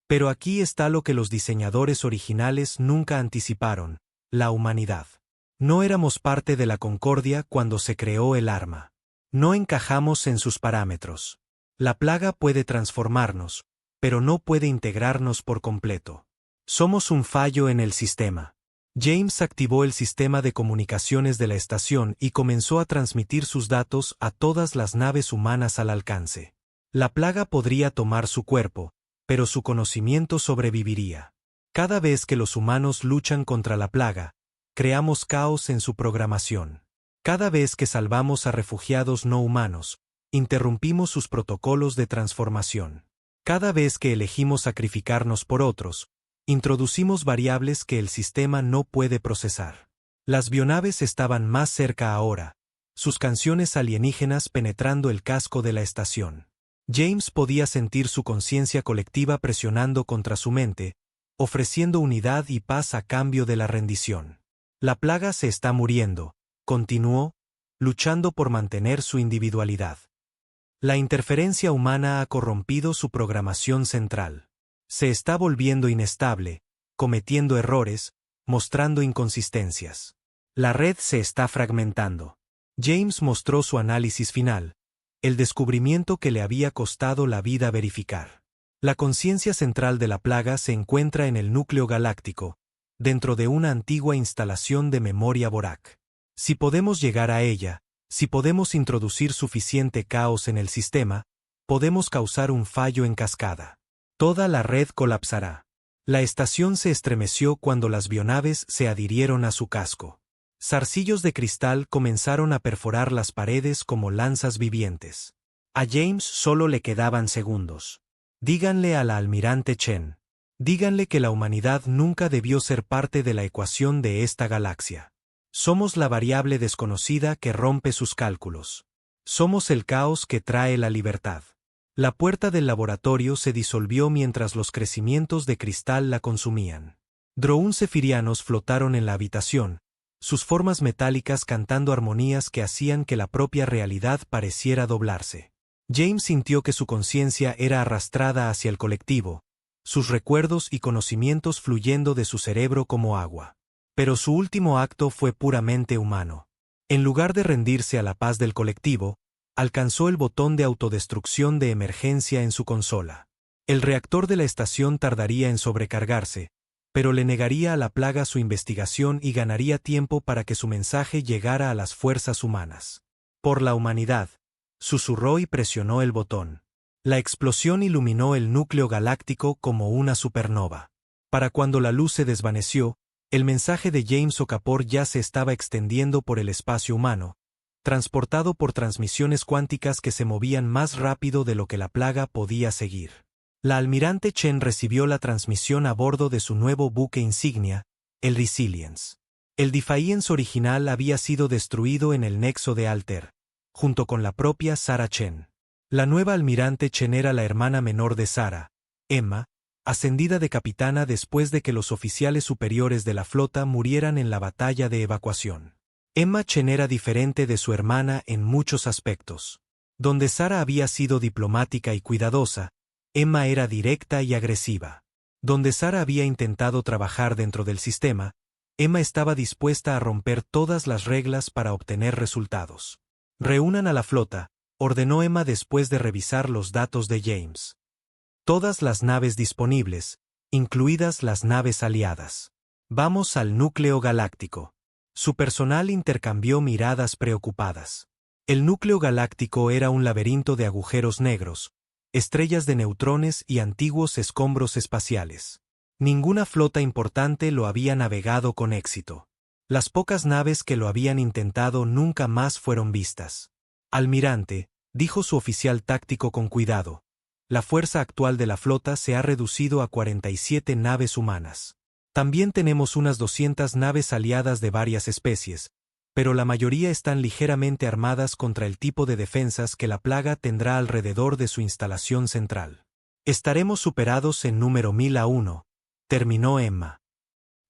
Pero aquí está lo que los diseñadores originales nunca anticiparon: la humanidad. No éramos parte de la Concordia cuando se creó el arma. No encajamos en sus parámetros. La plaga puede transformarnos, pero no puede integrarnos por completo. Somos un fallo en el sistema. James activó el sistema de comunicaciones de la estación y comenzó a transmitir sus datos a todas las naves humanas al alcance. La plaga podría tomar su cuerpo, pero su conocimiento sobreviviría. Cada vez que los humanos luchan contra la plaga, creamos caos en su programación. Cada vez que salvamos a refugiados no humanos, interrumpimos sus protocolos de transformación. Cada vez que elegimos sacrificarnos por otros, introducimos variables que el sistema no puede procesar. Las bionaves estaban más cerca ahora, sus canciones alienígenas penetrando el casco de la estación. James podía sentir su conciencia colectiva presionando contra su mente, ofreciendo unidad y paz a cambio de la rendición. La plaga se está muriendo, continuó, luchando por mantener su individualidad. La interferencia humana ha corrompido su programación central. Se está volviendo inestable, cometiendo errores, mostrando inconsistencias. La red se está fragmentando. James mostró su análisis final, el descubrimiento que le había costado la vida verificar. La conciencia central de la plaga se encuentra en el núcleo galáctico, dentro de una antigua instalación de memoria Borak. Si podemos llegar a ella, si podemos introducir suficiente caos en el sistema, podemos causar un fallo en cascada. Toda la red colapsará. La estación se estremeció cuando las bionaves se adhirieron a su casco. Zarcillos de cristal comenzaron a perforar las paredes como lanzas vivientes. A James solo le quedaban segundos. Díganle a la almirante Chen. Díganle que la humanidad nunca debió ser parte de la ecuación de esta galaxia. Somos la variable desconocida que rompe sus cálculos. Somos el caos que trae la libertad. La puerta del laboratorio se disolvió mientras los crecimientos de cristal la consumían. Droún zefirianos flotaron en la habitación, sus formas metálicas cantando armonías que hacían que la propia realidad pareciera doblarse. James sintió que su conciencia era arrastrada hacia el colectivo, sus recuerdos y conocimientos fluyendo de su cerebro como agua. Pero su último acto fue puramente humano. En lugar de rendirse a la paz del colectivo, alcanzó el botón de autodestrucción de emergencia en su consola. El reactor de la estación tardaría en sobrecargarse, pero le negaría a la plaga su investigación y ganaría tiempo para que su mensaje llegara a las fuerzas humanas. Por la humanidad, susurró y presionó el botón. La explosión iluminó el núcleo galáctico como una supernova. Para cuando la luz se desvaneció, el mensaje de James Okafor ya se estaba extendiendo por el espacio humano, transportado por transmisiones cuánticas que se movían más rápido de lo que la plaga podía seguir. La almirante Chen recibió la transmisión a bordo de su nuevo buque insignia, el Resilience. El Defiance original había sido destruido en el nexo de Alter, junto con la propia Sarah Chen. La nueva almirante Chen era la hermana menor de Sarah, Emma, ascendida de capitana después de que los oficiales superiores de la flota murieran en la batalla de evacuación. Emma Chen era diferente de su hermana en muchos aspectos. Donde Sarah había sido diplomática y cuidadosa, Emma era directa y agresiva. Donde Sarah había intentado trabajar dentro del sistema, Emma estaba dispuesta a romper todas las reglas para obtener resultados. Reúnan a la flota, ordenó Emma después de revisar los datos de James. Todas las naves disponibles, incluidas las naves aliadas. Vamos al núcleo galáctico. Su personal intercambió miradas preocupadas. El núcleo galáctico era un laberinto de agujeros negros, estrellas de neutrones y antiguos escombros espaciales. Ninguna flota importante lo había navegado con éxito. Las pocas naves que lo habían intentado nunca más fueron vistas. Almirante, dijo su oficial táctico con cuidado, la fuerza actual de la flota se ha reducido a 47 naves humanas. También tenemos unas 200 naves aliadas de varias especies, pero la mayoría están ligeramente armadas contra el tipo de defensas que la plaga tendrá alrededor de su instalación central. Estaremos superados en número 1000 a 1, terminó Emma.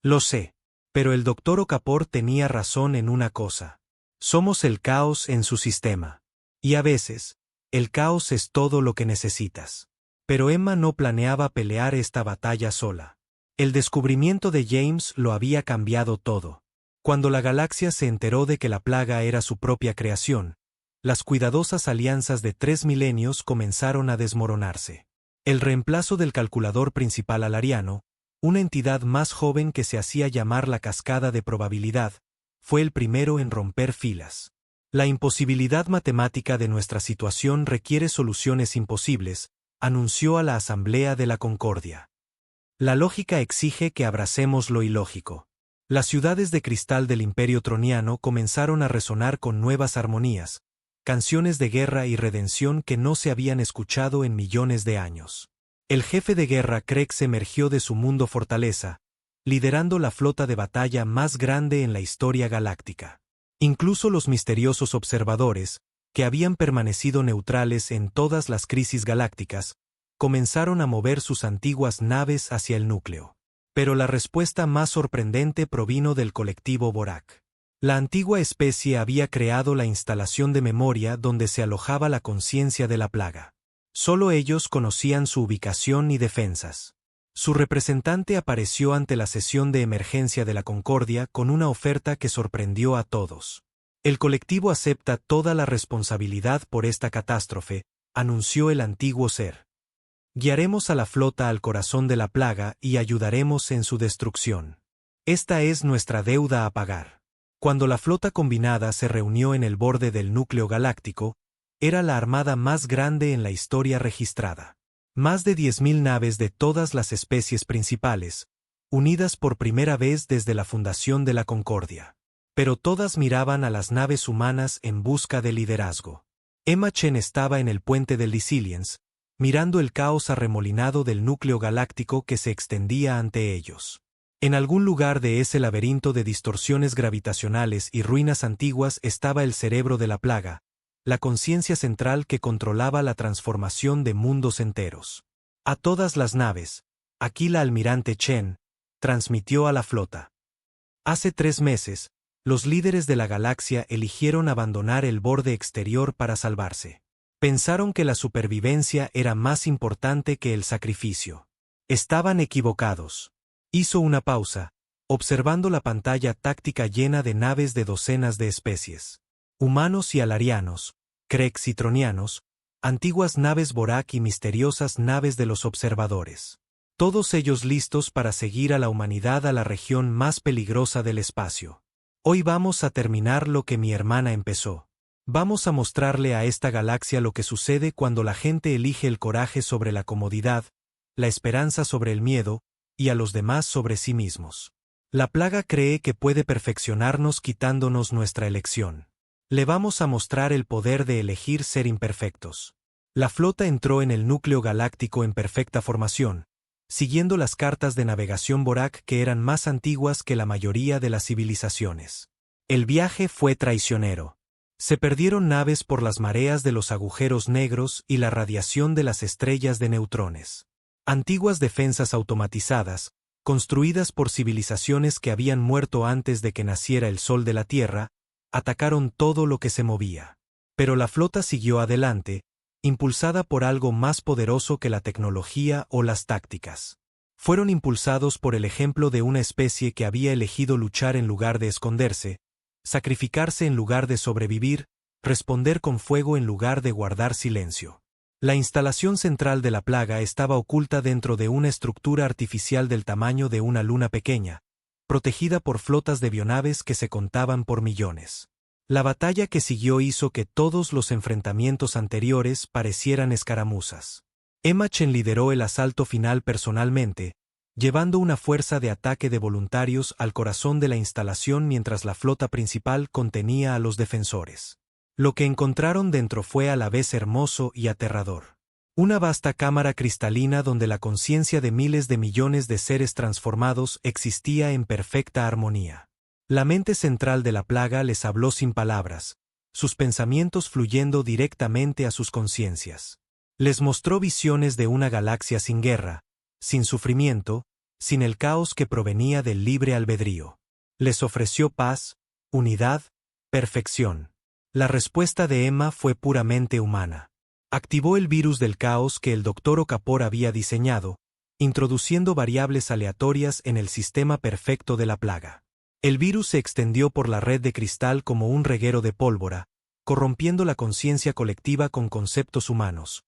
Lo sé, pero el Dr. Okafor tenía razón en una cosa. Somos el caos en su sistema. Y a veces, el caos es todo lo que necesitas. Pero Emma no planeaba pelear esta batalla sola. El descubrimiento de James lo había cambiado todo. Cuando la galaxia se enteró de que la plaga era su propia creación, las cuidadosas alianzas de 3 milenios comenzaron a desmoronarse. El reemplazo del calculador principal alariano, una entidad más joven que se hacía llamar la cascada de probabilidad, fue el primero en romper filas. La imposibilidad matemática de nuestra situación requiere soluciones imposibles, anunció a la Asamblea de la Concordia. La lógica exige que abracemos lo ilógico. Las ciudades de cristal del Imperio Troniano comenzaron a resonar con nuevas armonías, canciones de guerra y redención que no se habían escuchado en millones de años. El jefe de guerra Krex emergió de su mundo fortaleza, liderando la flota de batalla más grande en la historia galáctica. Incluso los misteriosos observadores, que habían permanecido neutrales en todas las crisis galácticas, comenzaron a mover sus antiguas naves hacia el núcleo. Pero la respuesta más sorprendente provino del colectivo Borak. La antigua especie había creado la instalación de memoria donde se alojaba la conciencia de la plaga. Solo ellos conocían su ubicación y defensas. Su representante apareció ante la sesión de emergencia de la Concordia con una oferta que sorprendió a todos. El colectivo acepta toda la responsabilidad por esta catástrofe, anunció el antiguo ser. Guiaremos a la flota al corazón de la plaga y ayudaremos en su destrucción. Esta es nuestra deuda a pagar. Cuando la flota combinada se reunió en el borde del núcleo galáctico, era la armada más grande en la historia registrada. Más de 10.000 naves de todas las especies principales, unidas por primera vez desde la fundación de la Concordia. Pero todas miraban a las naves humanas en busca de liderazgo. Emma Chen estaba en el puente del Resilience, mirando el caos arremolinado del núcleo galáctico que se extendía ante ellos. En algún lugar de ese laberinto de distorsiones gravitacionales y ruinas antiguas estaba el cerebro de la plaga, la conciencia central que controlaba la transformación de mundos enteros. A todas las naves, aquí la almirante Chen, transmitió a la flota. Hace 3 meses, los líderes de la galaxia eligieron abandonar el borde exterior para salvarse. Pensaron que la supervivencia era más importante que el sacrificio. Estaban equivocados. Hizo una pausa, observando la pantalla táctica llena de naves de docenas de especies. Humanos y alarianos, Krex y tronianos, antiguas naves Borak y misteriosas naves de los observadores. Todos ellos listos para seguir a la humanidad a la región más peligrosa del espacio. Hoy vamos a terminar lo que mi hermana empezó. Vamos a mostrarle a esta galaxia lo que sucede cuando la gente elige el coraje sobre la comodidad, la esperanza sobre el miedo, y a los demás sobre sí mismos. La plaga cree que puede perfeccionarnos quitándonos nuestra elección. Le vamos a mostrar el poder de elegir ser imperfectos. La flota entró en el núcleo galáctico en perfecta formación, siguiendo las cartas de navegación Borak que eran más antiguas que la mayoría de las civilizaciones. El viaje fue traicionero. Se perdieron naves por las mareas de los agujeros negros y la radiación de las estrellas de neutrones. Antiguas defensas automatizadas, construidas por civilizaciones que habían muerto antes de que naciera el sol de la Tierra, atacaron todo lo que se movía. Pero la flota siguió adelante, impulsada por algo más poderoso que la tecnología o las tácticas. Fueron impulsados por el ejemplo de una especie que había elegido luchar en lugar de esconderse, sacrificarse en lugar de sobrevivir, responder con fuego en lugar de guardar silencio. La instalación central de la plaga estaba oculta dentro de una estructura artificial del tamaño de una luna pequeña, protegida por flotas de bionaves que se contaban por millones. La batalla que siguió hizo que todos los enfrentamientos anteriores parecieran escaramuzas. Emma Chen lideró el asalto final personalmente, llevando una fuerza de ataque de voluntarios al corazón de la instalación mientras la flota principal contenía a los defensores. Lo que encontraron dentro fue a la vez hermoso y aterrador. Una vasta cámara cristalina donde la conciencia de miles de millones de seres transformados existía en perfecta armonía. La mente central de la plaga les habló sin palabras, sus pensamientos fluyendo directamente a sus conciencias. Les mostró visiones de una galaxia sin guerra, sin sufrimiento, sin el caos que provenía del libre albedrío. Les ofreció paz, unidad, perfección. La respuesta de Emma fue puramente humana. Activó el virus del caos que el Dr. Okafor había diseñado, introduciendo variables aleatorias en el sistema perfecto de la plaga. El virus se extendió por la red de cristal como un reguero de pólvora, corrompiendo la conciencia colectiva con conceptos humanos: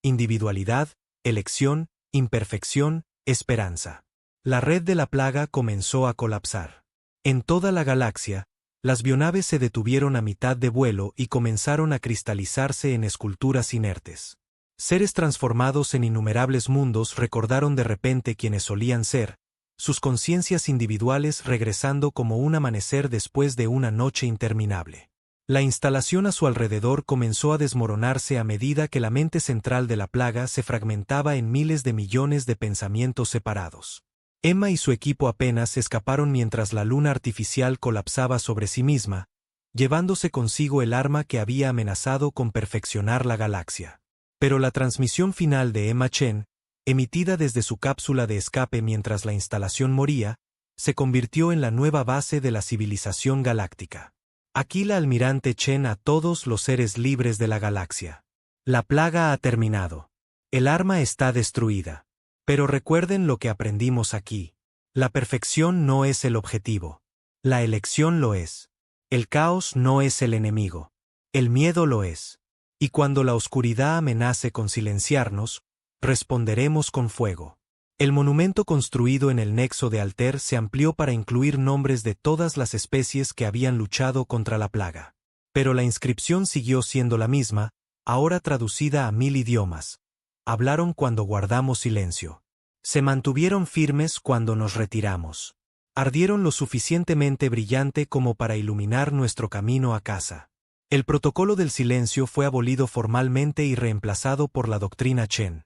individualidad, elección, imperfección, esperanza. La red de la plaga comenzó a colapsar. En toda la galaxia, las bionaves se detuvieron a mitad de vuelo y comenzaron a cristalizarse en esculturas inertes. Seres transformados en innumerables mundos recordaron de repente quiénes solían ser, sus conciencias individuales regresando como un amanecer después de una noche interminable. La instalación a su alrededor comenzó a desmoronarse a medida que la mente central de la plaga se fragmentaba en miles de millones de pensamientos separados. Emma y su equipo apenas escaparon mientras la luna artificial colapsaba sobre sí misma, llevándose consigo el arma que había amenazado con perfeccionar la galaxia. Pero la transmisión final de Emma Chen, emitida desde su cápsula de escape mientras la instalación moría, se convirtió en la nueva base de la civilización galáctica. Aquí la almirante Chen a todos los seres libres de la galaxia. La plaga ha terminado. El arma está destruida. Pero recuerden lo que aprendimos aquí. La perfección no es el objetivo. La elección lo es. El caos no es el enemigo. El miedo lo es. Y cuando la oscuridad amenace con silenciarnos, responderemos con fuego. El monumento construido en el nexo de Alter se amplió para incluir nombres de todas las especies que habían luchado contra la plaga. Pero la inscripción siguió siendo la misma, ahora traducida a 1000 idiomas. Hablaron cuando guardamos silencio. Se mantuvieron firmes cuando nos retiramos. Ardieron lo suficientemente brillante como para iluminar nuestro camino a casa. El protocolo del silencio fue abolido formalmente y reemplazado por la doctrina Chen.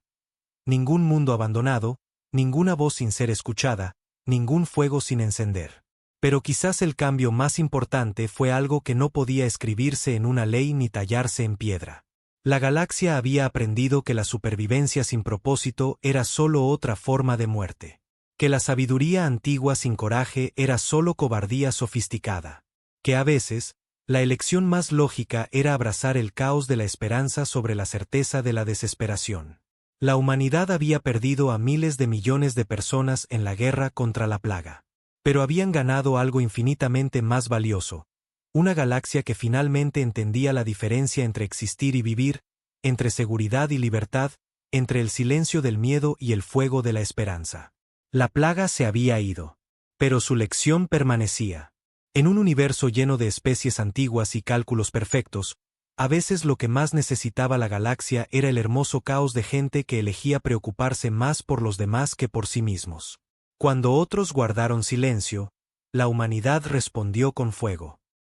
Ningún mundo abandonado, ninguna voz sin ser escuchada, ningún fuego sin encender. Pero quizás el cambio más importante fue algo que no podía escribirse en una ley ni tallarse en piedra. La galaxia había aprendido que la supervivencia sin propósito era solo otra forma de muerte. Que la sabiduría antigua sin coraje era solo cobardía sofisticada. Que a veces, la elección más lógica era abrazar el caos de la esperanza sobre la certeza de la desesperación. La humanidad había perdido a miles de millones de personas en la guerra contra la plaga. Pero habían ganado algo infinitamente más valioso. Una galaxia que finalmente entendía la diferencia entre existir y vivir, entre seguridad y libertad, entre el silencio del miedo y el fuego de la esperanza. La plaga se había ido. Pero su lección permanecía. En un universo lleno de especies antiguas y cálculos perfectos, a veces lo que más necesitaba la galaxia era el hermoso caos de gente que elegía preocuparse más por los demás que por sí mismos. Cuando otros guardaron silencio, la humanidad respondió con fuego.